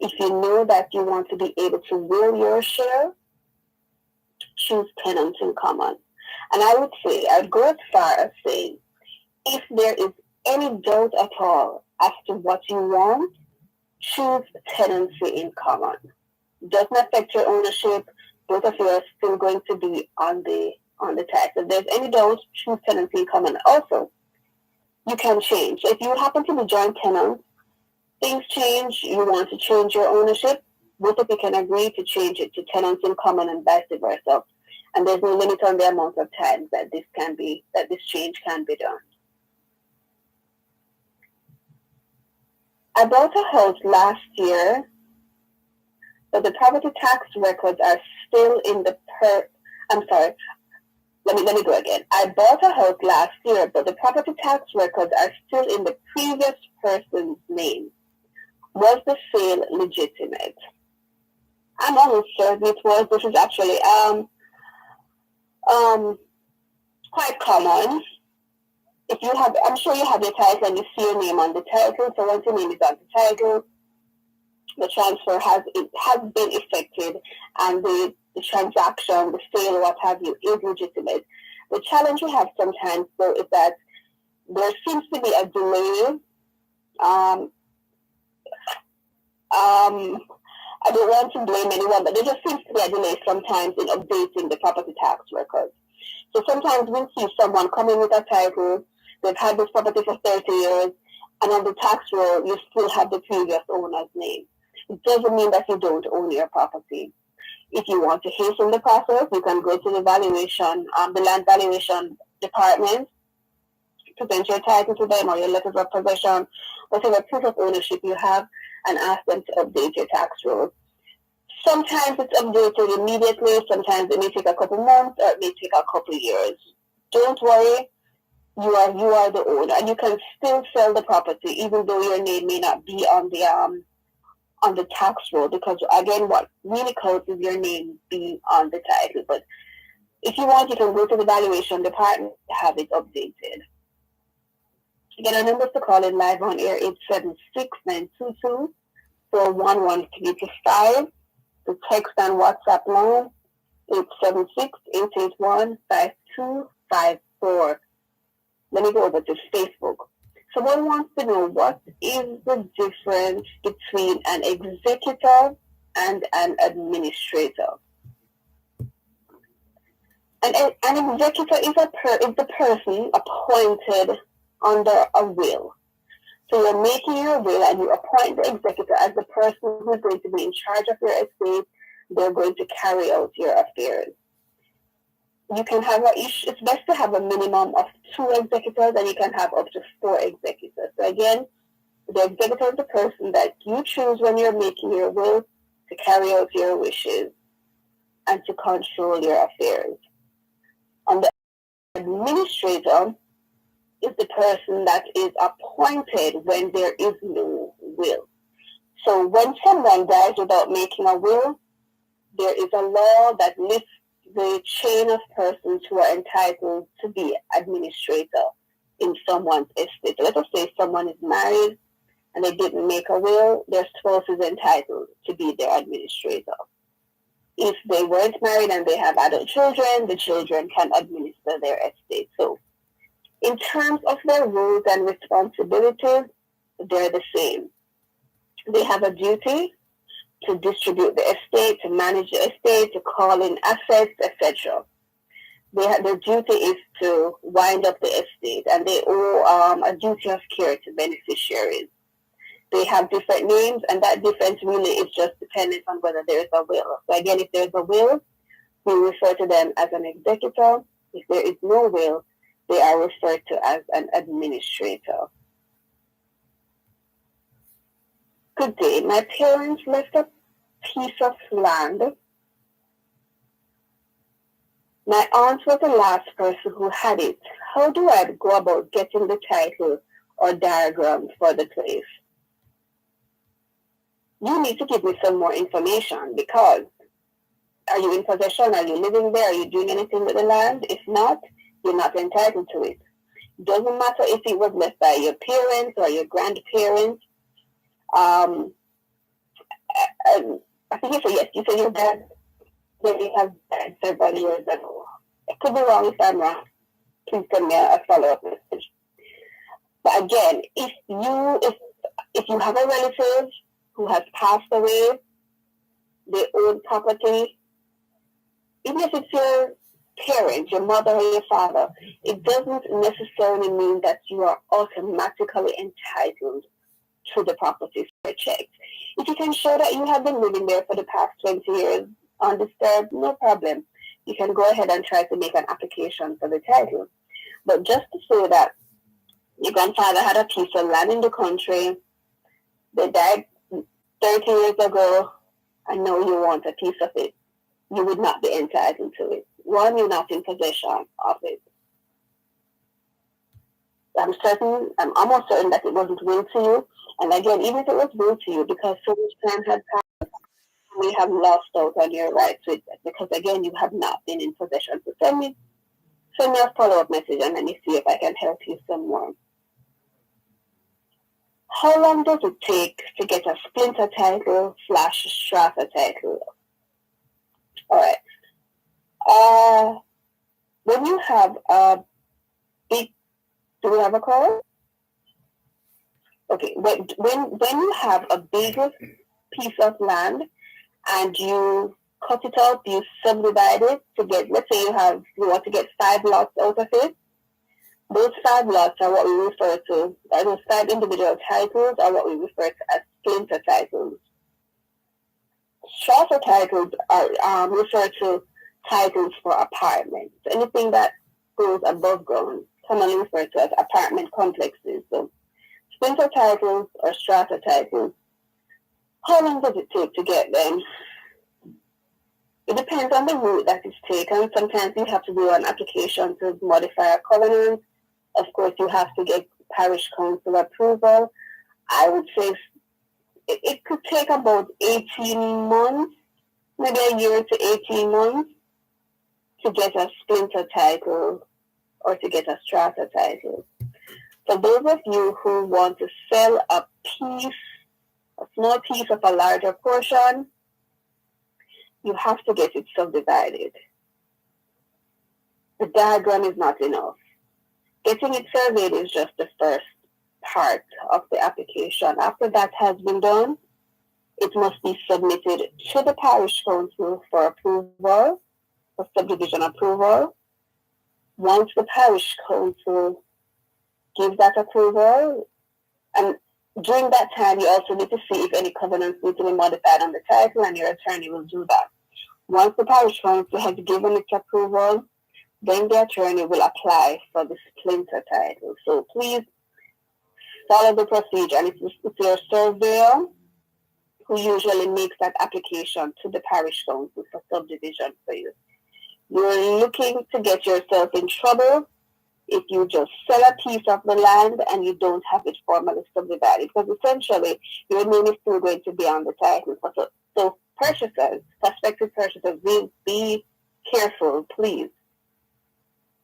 H: If you know that you want to be able to will your share, choose tenants in common. And I would go as far as saying, if there is any doubt at all as to what you want, choose tenancy in common. Doesn't affect your ownership, both of you are still going to be on the title. If there's any doubt, choose tenancy in common. Also, you can change. If you happen to be joint tenants, things change, you want to change your ownership, both of you can agree to change it to tenants in common and vice versa. And there's no limit on the amount of times that this change can be done. I bought a house last year, but the property tax records are still in the let me go again. I bought a house last year, but the property tax records are still in the previous person's name. Was the sale legitimate? I'm almost certain it was. This is actually quite common. If you have, I'm sure you have your title and you see your name on the title. So once your name is on the title, the transfer has been effected, and the transaction, the sale, what have you, is legitimate. The challenge we have sometimes, though, is that there seems to be a delay. I don't want to blame anyone, but there just seems to be a delay sometimes in updating the property tax records. So sometimes we see someone coming with a title, they've had this property for 30 years, and on the tax roll, you still have the previous owner's name. It doesn't mean that you don't own your property. If you want to hasten the process, you can go to the land valuation department, present your title to them or your letters of possession, whatever proof of ownership you have, and ask them to update your tax roll. Sometimes it's updated immediately, sometimes it may take a couple months, or it may take a couple years. Don't worry, you are the owner, and you can still sell the property even though your name may not be on the tax roll, because again, what really counts is your name being on the title. But if you want, you can go to the valuation department to have it updated. Again, our numbers to call in live on air, 876-922-411325. The text and WhatsApp line, 876-881-5254. Let me go over to Facebook. Someone wants to know, what is the difference between an executor and an administrator? An executor is the person appointed under a will. So you're making your will and you appoint the executor as the person who's going to be in charge of your estate. They're going to carry out your affairs. You can have it's best to have a minimum of 2 executors, and you can have up to 4 executors. So again, the executor is the person that you choose when you're making your will to carry out your wishes and to control your affairs. And the administrator is the person that is appointed when there is no will. So when someone dies without making a will, there is a law that lists the chain of persons who are entitled to be administrator in someone's estate. Let us say someone is married and they didn't make a will, their spouse is entitled to be their administrator. If they weren't married and they have adult children, the children can administer their estate. So in terms of their roles and responsibilities, they're the same. They have a duty to distribute the estate, to manage the estate, to call in assets, etc. Their duty is to wind up the estate, and they owe a duty of care to beneficiaries. They have different names, and that difference really is just dependent on whether there is a will. So again, if there is a will, we refer to them as an executor. If there is no will, they are referred to as an administrator. Good day. My parents left a piece of land. My aunt was the last person who had it. How do I go about getting the title or diagrams for the place? You need to give me some more information, because are you in possession? Are you living there? Are you doing anything with the land? If not, you're not entitled to it. Doesn't matter if it was left by your parents or your grandparents. I think you said yes. You said your dad really has died several years ago. I could be wrong. If I'm wrong, please send me a follow-up message. But again, if you have a relative who has passed away, they own property, even if it's your parent, your mother or your father, it doesn't necessarily mean that you are automatically entitled to the property checked. If you can show that you have been living there for the past 20 years undisturbed, no problem. You can go ahead and try to make an application for the title. But just to say that your grandfather had a piece of land in the country, they died 30 years ago, and now you want a piece of it, you would not be entitled to it. One, you're not in possession of it. I'm almost certain that it wasn't willed to you. And again, even if it was willed to you, because so much time had passed, you may have lost out on your rights with it, because again, you have not been in possession. So send me a follow-up message and let me see if I can help you some more. How long does it take to get a splinter title / strata title? All right. When you have a big, do we have a call? Okay. When you have a big piece of land and you cut it up, you subdivide it to get, let's say you want to get 5 lots out of it. Those 5 lots are what we refer to, those 5 individual titles are what we refer to as splinter titles. Strata titles are referred to titles for apartments. Anything that goes above ground, commonly referred to as apartment complexes. So splinter titles or strata titles, how long does it take to get them? It depends on the route that is taken. Sometimes you have to do an application to modify a covenant. Of course, you have to get parish council approval. I would say it could take about 18 months, maybe a year to 18 months to get a splinter title or to get a strata title. For those of you who want to sell a small piece of a larger portion, you have to get it subdivided. The diagram is not enough. Getting it surveyed is just the first part of the application. After that has been done, it must be submitted to the parish council for approval, for subdivision approval. Once the parish council gives that approval, and during that time, you also need to see if any covenants need to be modified on the title, and your attorney will do that. Once the parish council has given its approval, then the attorney will apply for the splinter title. So please follow the procedure. And it's your surveyor who usually makes that application to the parish council for subdivision for you. You're looking to get yourself in trouble if you just sell a piece of the land and you don't have it formally subdivided, because essentially your name is still going to be on the title. So purchasers, prospective purchasers, be careful, please.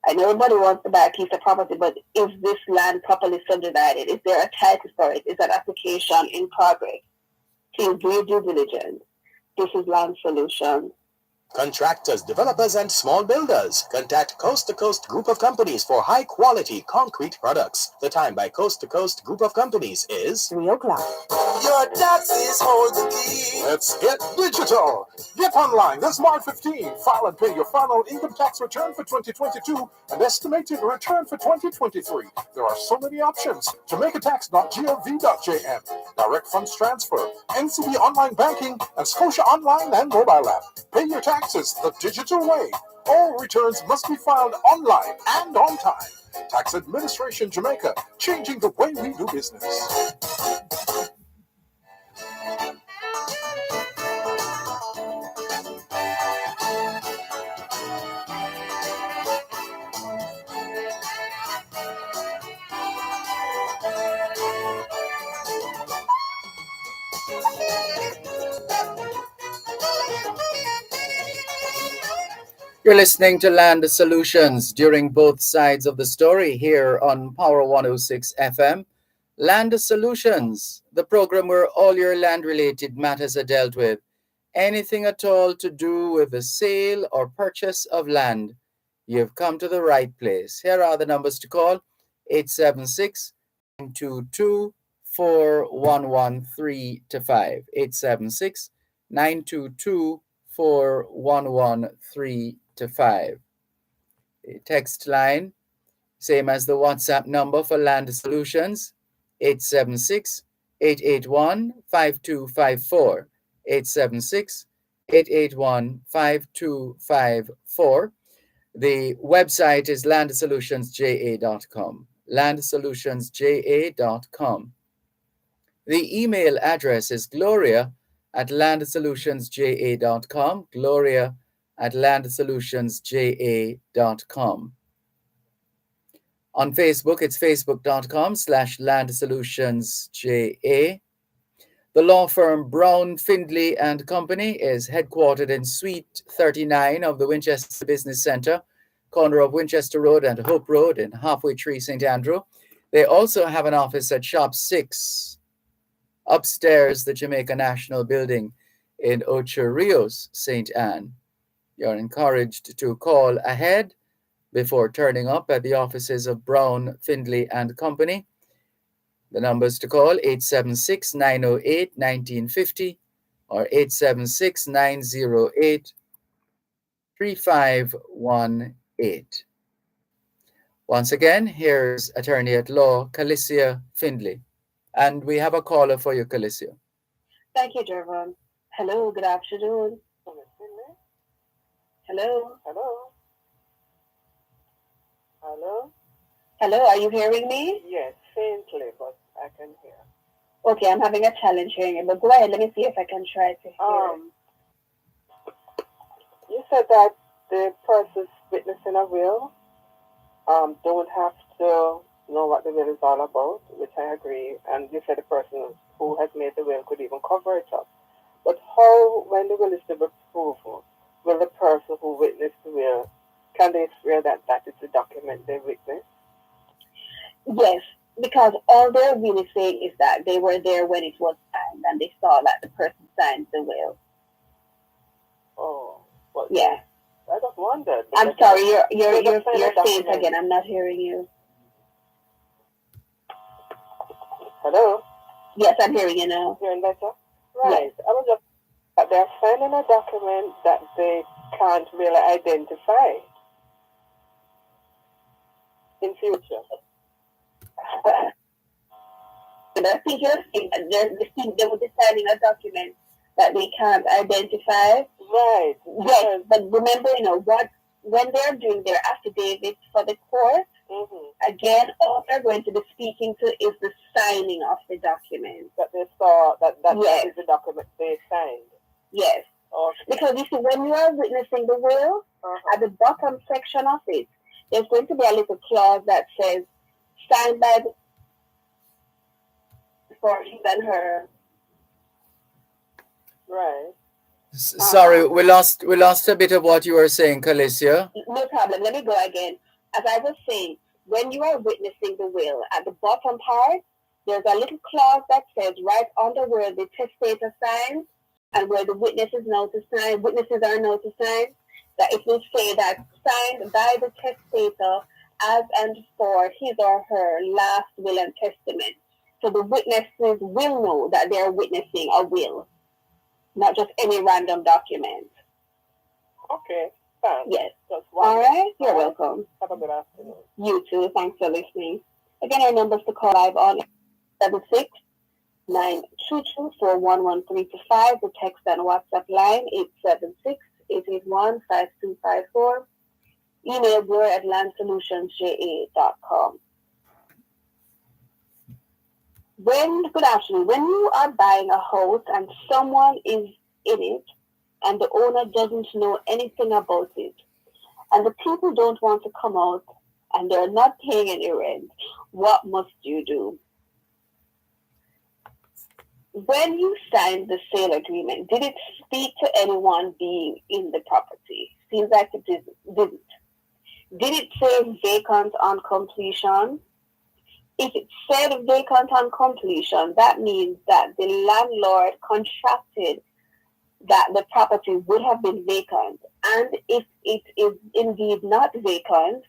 H: I know everybody wants to buy a piece of property, but is this land properly subdivided? Is there a title for it? Is that application in progress? Please do your due diligence. This is Land Solutions.
F: Contractors, developers, and small builders. Contact Coast to Coast Group of Companies for high-quality concrete products. The time by Coast to Coast Group of Companies is
E: 3 o'clock.
B: Your taxes hold the key.
C: Let's get digital. Get online this March 15. File and pay your final income tax return for 2022 and estimated return for 2023. There are so many options. JamaicaTax.gov.jm, direct funds transfer, NCB online banking, and Scotia online and mobile app. Pay your taxes the digital way. All returns must be filed online and on time. Tax Administration Jamaica, changing the way we do business.
D: You're listening to Land Solutions during both sides of the story here on Power 106 FM. Land Solutions, the program where all your land-related matters are dealt with. Anything at all to do with the sale or purchase of land, you've come to the right place. Here are the numbers to call: 876-922-4113-5, 876-922-4113. 4113-5. The text line, same as the WhatsApp number for Land Solutions, 876-881-5254. 876-881-5254. The website is landsolutionsja.com. landsolutionsja.com. The email address is gloria@landsolutionsja.com. gloria@landsolutionsja.com. On Facebook, it's facebook.com/landsolutionsja. The law firm Brown, Findley and Company is headquartered in Suite 39 of the Winchester Business Center, corner of Winchester Road and Hope Road in Halfway Tree, St. Andrew. They also have an office at Shop 6, upstairs the Jamaica National Building in Ocho Rios, St. Anne. You're encouraged to call ahead before turning up at the offices of Brown, Findley and Company. The numbers to call, 876-908-1950 or 876-908-3518. Once again, here's attorney at law, Calicia Findley. And we have a caller for you, Calicia.
H: Thank you, Dervan. Hello, good afternoon. Hello.
I: Hello. Hello.
H: Hello, are you hearing me?
I: Yes, faintly, but I can hear.
H: Okay, I'm having a challenge hearing it, but go ahead, let me see if I can try to hear it.
I: You said that the persons witnessing a will don't have to know what the will is all about, which I agree. And you said the person who has made the will could even cover it up. But how, when the will is to be proven, will the person who witnessed the will, can they swear that that is the document they witnessed?
H: Yes, because all they're really saying is that they were there when it was signed and they saw that the person signed the will.
I: Oh, well,
H: yeah.
I: I just wondered.
H: I'm sorry, you're faint again. I'm not hearing you.
I: Hello?
H: Yes, I'm hearing you now.
I: Hearing better? Right. Yes. I was just they're signing a document that they can't really identify in future.
H: And I think you're saying that they were signing a document that they can't identify.
I: Right.
H: Yes, but remember, when they're doing their affidavit for the court, again, all they're going to be speaking to is the signing of the document.
I: That they saw, that
H: yes.
I: is the document they signed.
H: Yes.
I: Okay.
H: Because you see, when you are witnessing the will, at the bottom section of it, there's going to be a little clause that says, signed by the for his and her.
I: Right.
D: Sorry, we lost a bit of what you were saying, Calicia.
H: No problem. Let me go again. As I was saying, when you are witnessing the will, at the bottom part, there's a little clause that says right under where the testator signs and where the witnesses are known to sign, that it will say that signed by the testator as and for his or her last will and testament. So the witnesses will know that they're witnessing a will, not just any random document.
I: Okay, thanks.
H: Yes. All right, you're welcome.
I: Have a good afternoon.
H: You too. Thanks for listening. Again, our numbers to call live on 769224113-5. The text and WhatsApp line 876-881-5254. Email gloria@landsolutionsja.com. Good afternoon. When you are buying a house and someone is in it and the owner doesn't know anything about it, and the people don't want to come out and they're not paying any rent, what must you do? When you signed the sale agreement, did it speak to anyone being in the property? Seems like it didn't. Did it say vacant on completion? If it said vacant on completion, that means that the landlord contracted that the property would have been vacant. And if it is indeed not vacant,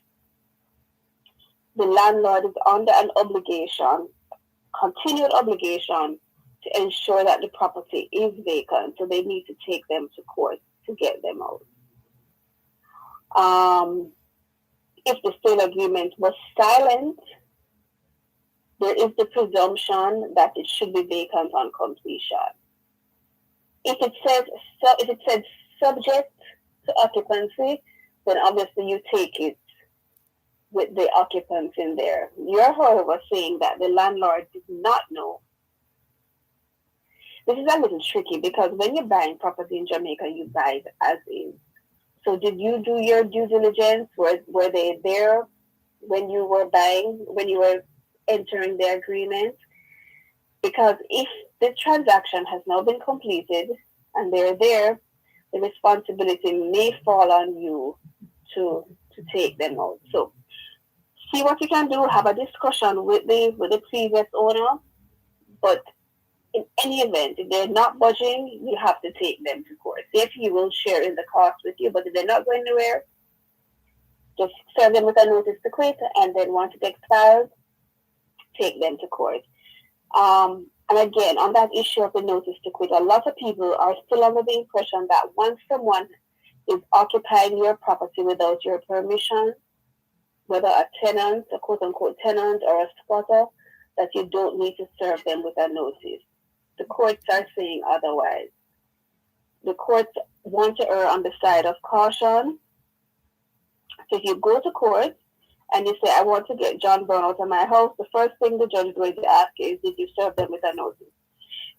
H: the landlord is under an obligation, continued obligation, to ensure that the property is vacant. So they need to take them to court. to get them out. If the sale agreement was silent, there is the presumption that it should be vacant on completion. If it said subject to occupancy, then obviously you take it with the occupants in there. You're, however, saying that the landlord did not know. This is a little tricky because when you're buying property in Jamaica, you buy it as is. So did you do your due diligence? Were they there when you were buying, when you were entering the agreement? Because if the transaction has now been completed and they're there, the responsibility may fall on you to take them out. So see what you can do, have a discussion with the previous owner, but in any event, if they're not budging, you have to take them to court. See if he will share in the cost with you, but if they're not going anywhere, just serve them with a notice to quit, and then once it expires, take them to court. And again, on that issue of the notice to quit, a lot of people are still under the impression that once someone is occupying your property without your permission, whether a tenant, a quote-unquote tenant, or a squatter, that you don't need to serve them with a notice. The courts are saying otherwise. The courts want to err on the side of caution. So if you go to court and you say, I want to get John Brown out of my house, the first thing the judge is going to ask is, did you serve them with a notice?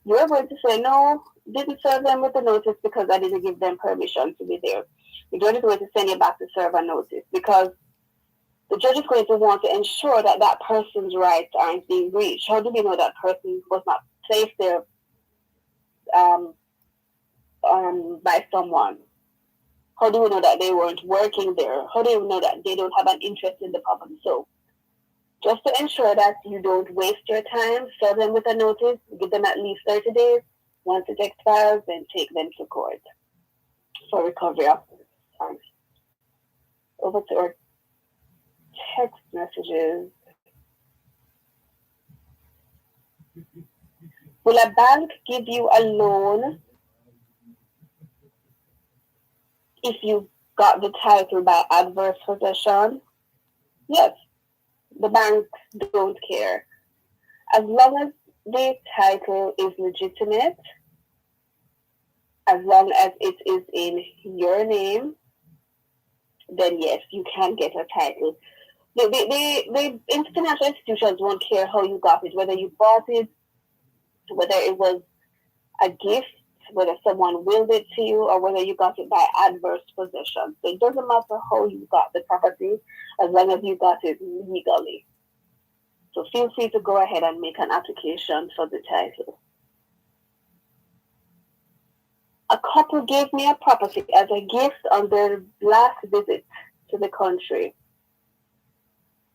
H: You're going to say, no, didn't serve them with a notice because I didn't give them permission to be there. The judge is going to send you back to serve a notice because the judge is going to want to ensure that that person's rights aren't being breached. How do we know that person was not placed there by someone? How do we know that they weren't working there? How do we know that they don't have an interest in the property? So just to ensure that you don't waste your time, serve them with a notice, give them at least 30 days. Once it expires, then take them to court for recovery of funds. Over to our text messages. Will a bank give you a loan if you got the title by adverse possession? Yes, the banks don't care. As long as the title is legitimate, as long as it is in your name, then yes, you can get a title. The financial institutions won't care how you got it, whether you bought it, whether it was a gift, whether someone willed it to you, or whether you got it by adverse possession. So it doesn't matter how you got the property, as long as you got it legally. So feel free to go ahead and make an application for the title. A couple gave me a property as a gift on their last visit to the country.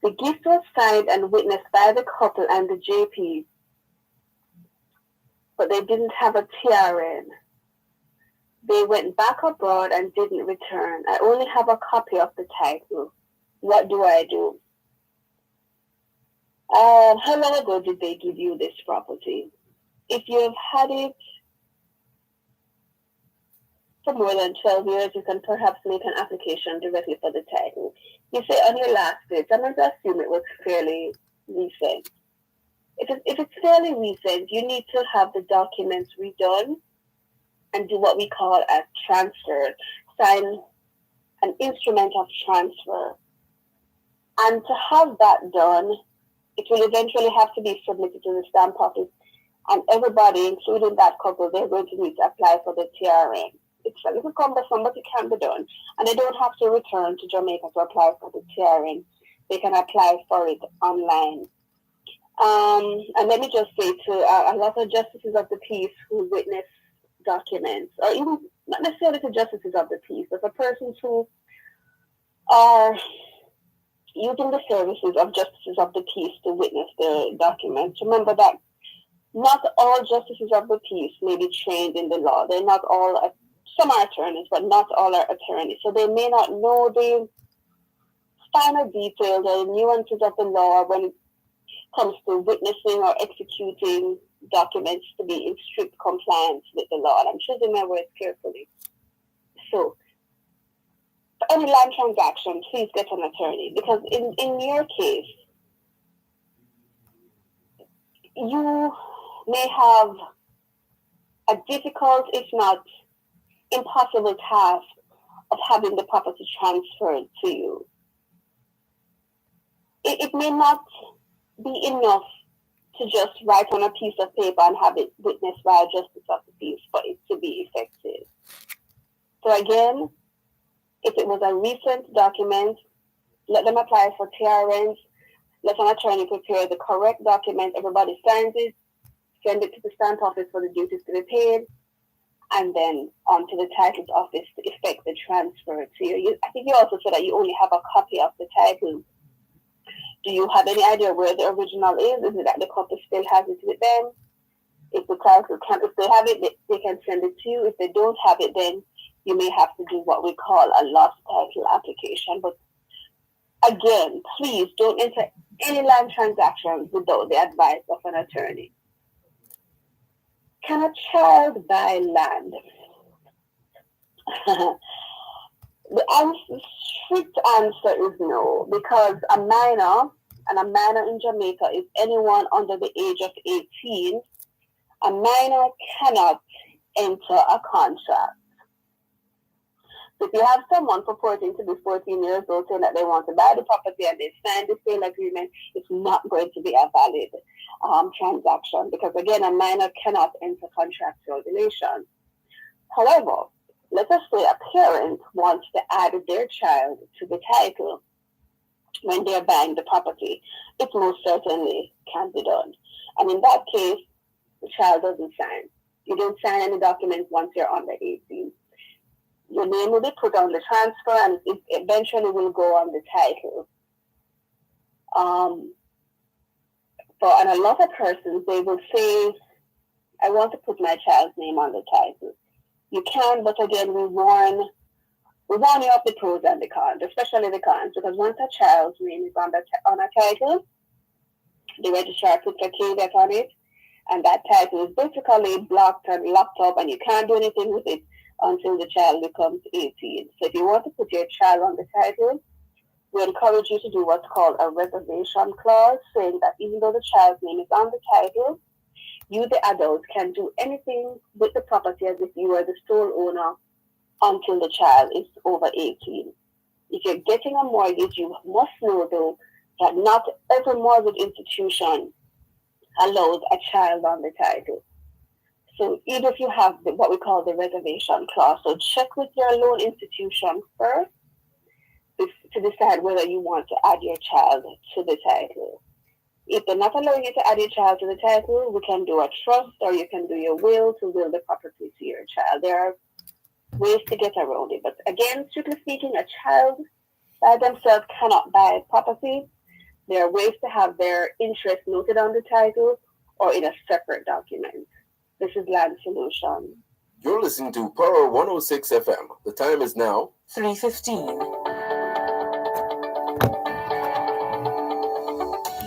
H: The gift was signed and witnessed by the couple and the JP, but they didn't have a TRN. They went back abroad and didn't return. I only have a copy of the title. What do I do? How long ago did they give you this property? If you've had it for more than 12 years, you can perhaps make an application directly for the title. You say on your last visit, I'm going to assume it was fairly recent. If it's fairly recent, you need to have the documents redone and do what we call a transfer, sign an instrument of transfer. And to have that done, it will eventually have to be submitted to the stamp office, and everybody, including that couple, they're going to need to apply for the TRN. It's a little cumbersome, but it can be done. And they don't have to return to Jamaica to apply for the TRN. They can apply for it online. And let me just say to a lot of justices of the peace who witness documents, or even not necessarily to justices of the peace, but for persons who are using the services of justices of the peace to witness the documents, remember that not all justices of the peace may be trained in the law. They're not all, some are attorneys, but not all are attorneys. So they may not know the finer details or the nuances of the law when it comes to witnessing or executing documents to be in strict compliance with the law. And I'm choosing my words carefully. So for any land transaction, please get an attorney, because in your case, you may have a difficult, if not impossible task of having the property transferred to you. It may not be enough to just write on a piece of paper and have it witnessed by a justice of the peace for it to be effective. So again, if it was a recent document, let them apply for TRNs, let an attorney prepare the correct document, everybody signs it, send it to the stamp office for the duties to be paid, and then on to the title office to effect the transfer to you. I think you also said that you only have a copy of the title. Do you have any idea where the original is? Is it that the couple still has it with them? If the title if they have it, they can send it to you. If they don't have it, then you may have to do what we call a lost title application. But again, please don't enter any land transactions without the advice of an attorney. Can a child buy land? The strict answer is no, because a minor, and a minor in Jamaica is anyone under the age of 18, a minor cannot enter a contract. So if you have someone purporting to be 14 years old saying that they want to buy the property and they sign the sale agreement, it's not going to be a valid transaction, because again, a minor cannot enter contractual relations. However, let us say a parent wants to add their child to the title when they're buying the property. It most certainly can be done. And in that case, the child doesn't sign. You don't sign any documents once you're under 18. Your name will be put on the transfer, and it eventually will go on the title. And a lot of persons, they will say, I want to put my child's name on the title. You can, but again, we warn you of the pros and the cons, especially the cons, because once a child's name is on a title, the registrar puts a caveat on it, and that title is basically blocked and locked up, and you can't do anything with it until the child becomes 18. So if you want to put your child on the title, we encourage you to do what's called a reservation clause, saying that even though the child's name is on the title, you, the adult, can do anything with the property as if you were the sole owner until the child is over 18. If you're getting a mortgage, you must know, though, that not every mortgage institution allows a child on the title. So even if you have what we call the reservation clause, so check with your loan institution first to decide whether you want to add your child to the title. If they're not allowing you to add your child to the title, we can do a trust, or you can do your will to will the property to your child. There are ways to get around it. But again, strictly speaking, a child by themselves cannot buy property. There are ways to have their interest noted on the title or in a separate document. This is Land Solutions.
J: You're listening to Power 106 FM. The time is now
E: 3:15.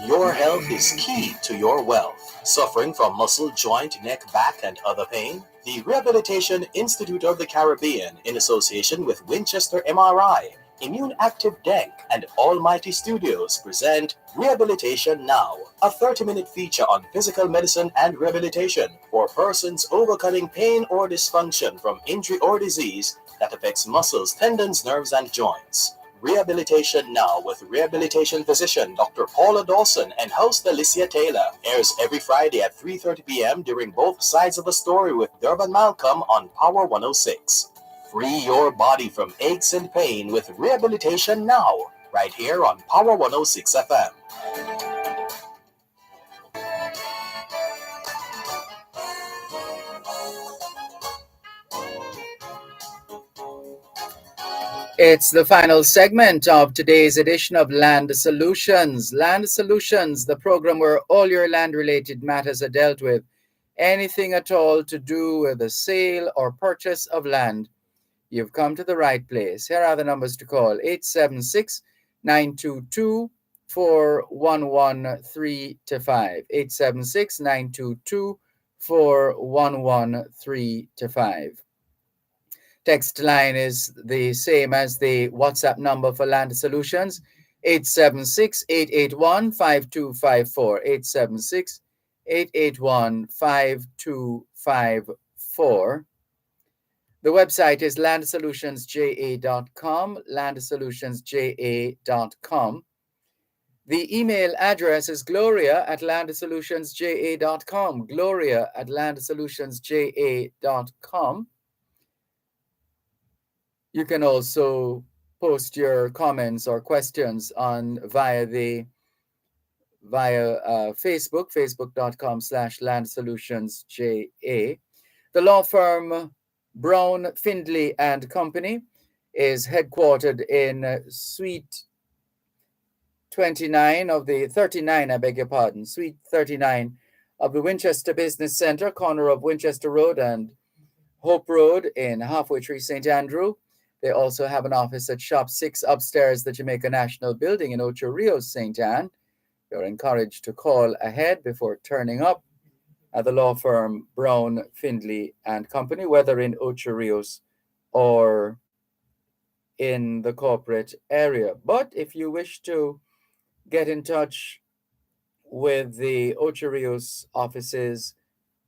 F: Your health is key to your wealth. Suffering from muscle, joint, neck, back, and other pain? The Rehabilitation Institute of the Caribbean, in association with Winchester MRI, Immune Active Denk, and Almighty Studios present Rehabilitation Now, a 30-minute feature on physical medicine and rehabilitation for persons overcoming pain or dysfunction from injury or disease that affects muscles, tendons, nerves, and joints. Rehabilitation Now with rehabilitation physician Dr. Paula Dawson and host Alicia Taylor airs every Friday at 3:30 p.m. during Both Sides of the Story with Dervan Malcolm on Power 106. Free your body from aches and pain with Rehabilitation Now, right here on Power 106 FM.
D: It's the final segment of today's edition of Land Solutions. Land Solutions, the program where all your land-related matters are dealt with. Anything at all to do with the sale or purchase of land, you've come to the right place. Here are the numbers to call: 876-922-4113-5. 876-922-4113-5. Text line is the same as the WhatsApp number for Land Solutions, 876-881-5254, 876-881-5254. The website is landsolutionsja.com, landsolutionsja.com. The email address is gloria@landsolutionsja.com, gloria@landsolutionsja.com. You can also post your comments or questions on via Facebook, facebook.com/landsolutionsja. The law firm Brown, Findley and Company is headquartered in Suite 39 of the 39, I beg your pardon, Suite 39 of the Winchester Business Center, corner of Winchester Road and Hope Road in Halfway Tree, St. Andrew. They also have an office at Shop 6 upstairs, the Jamaica National Building in Ocho Rios, St. Anne. You're encouraged to call ahead before turning up at the law firm Brown, Findley and Company, whether in Ocho Rios or in the corporate area. But if you wish to get in touch with the Ocho Rios offices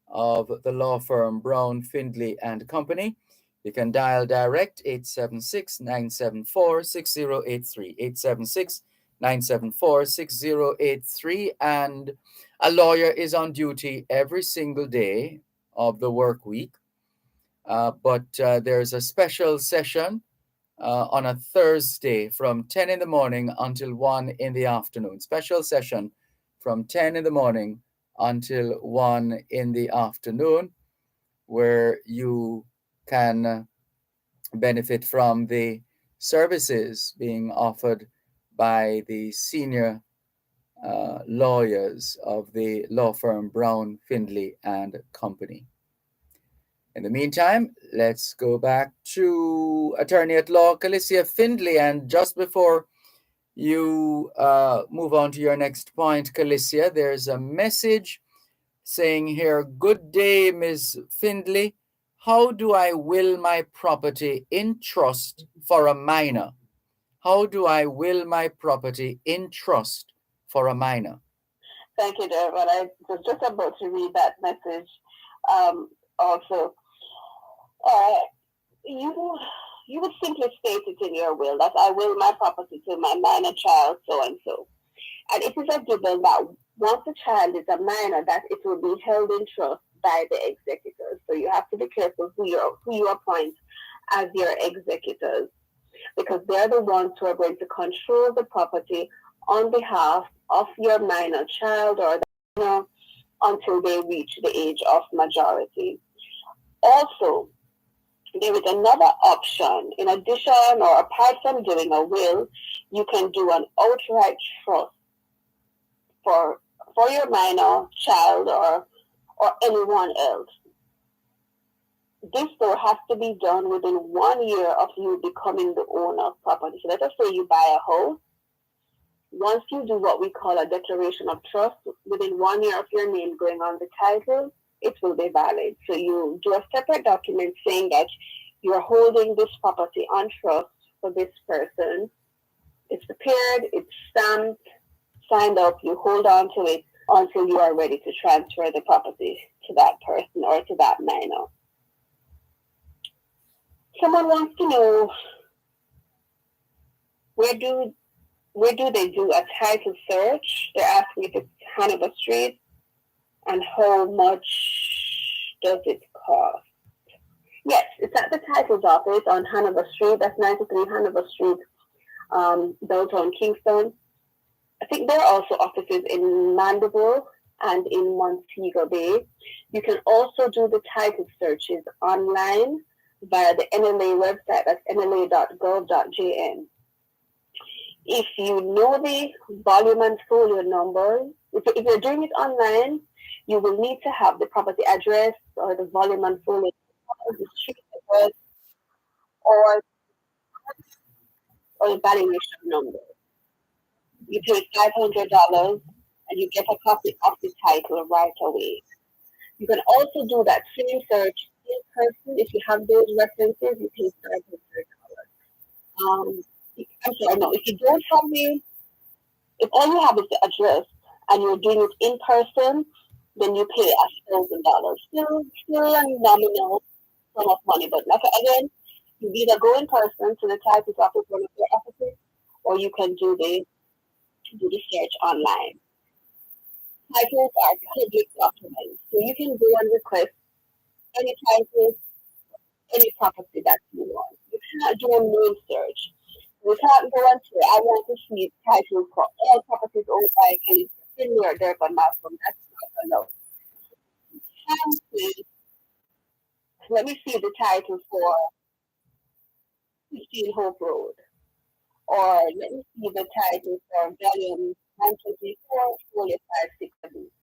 D: of the law firm Brown, Findley and Company, you can dial direct 876-974-6083, 876-974-6083, and a lawyer is on duty every single day of the work week. But there's a special session on a Thursday from 10 in the morning until 1 in the afternoon. Special session from 10 in the morning until 1 in the afternoon, where you can benefit from the services being offered by the senior lawyers of the law firm Brown, Findley and Company. In the meantime, let's go back to Attorney at Law Calicia Findley. And just before you move on to your next point, Calicia, there's a message saying here, "Good day, Ms. Findley. How do I will my property in trust for a minor? How do I will my property in trust for a minor?"
H: Thank you, Dervan. I was just about to read that message also. You would simply state it in your will that I will my property to my minor child, so and so. And it is a given that once the child is a minor, that it will be held in trust by the executors. So you have to be careful who you appoint as your executors, because they're the ones who are going to control the property on behalf of your minor child or the minor until they reach the age of majority. Also, there is another option. In addition or apart from doing a will, you can do an outright trust for your minor child or anyone else. This though has to be done within 1 year of you becoming the owner of property. So let us say you buy a house. Once you do what we call a declaration of trust, within 1 year of your name going on the title, it will be valid. So you do a separate document saying that you're holding this property on trust for this person. It's prepared, it's stamped, signed up, you hold on to it until you are ready to transfer the property to that person or to that minor. Someone wants to know, where do they do a title search? They're asking if it's Hanover Street and how much does it cost? Yes, it's at the titles office on Hanover Street. That's 93 Hanover Street, downtown Kingston. I think there are also offices in Mandeville and in Montego Bay. You can also do the title searches online via the NLA website. That's nla.gov.jn. If you know the volume and folio number, if you're doing it online, you will need to have the property address or the volume and folio, the street address, or the valuation number. You pay $500 and you get a copy of the title right away. You can also do that same search in person, if you have those references, you can start with $30. I'm sorry, no, if you don't have the, if all you have is the address and you're doing it in person, then you pay $1,000. Still a nominal sum of money, but like again, you either go in person to the title office, one of their offices, or you can do the search online. Titles are public documents, so you can go and request any title, any property that you want. You cannot do a name search. You can't go and say, I want to see titles for all properties owned by Kelly Finley or Dervan Malcolm. That's not allowed. You can say, let me see the title for 15 Hope Road, or let me see the title for volume 124, 4567.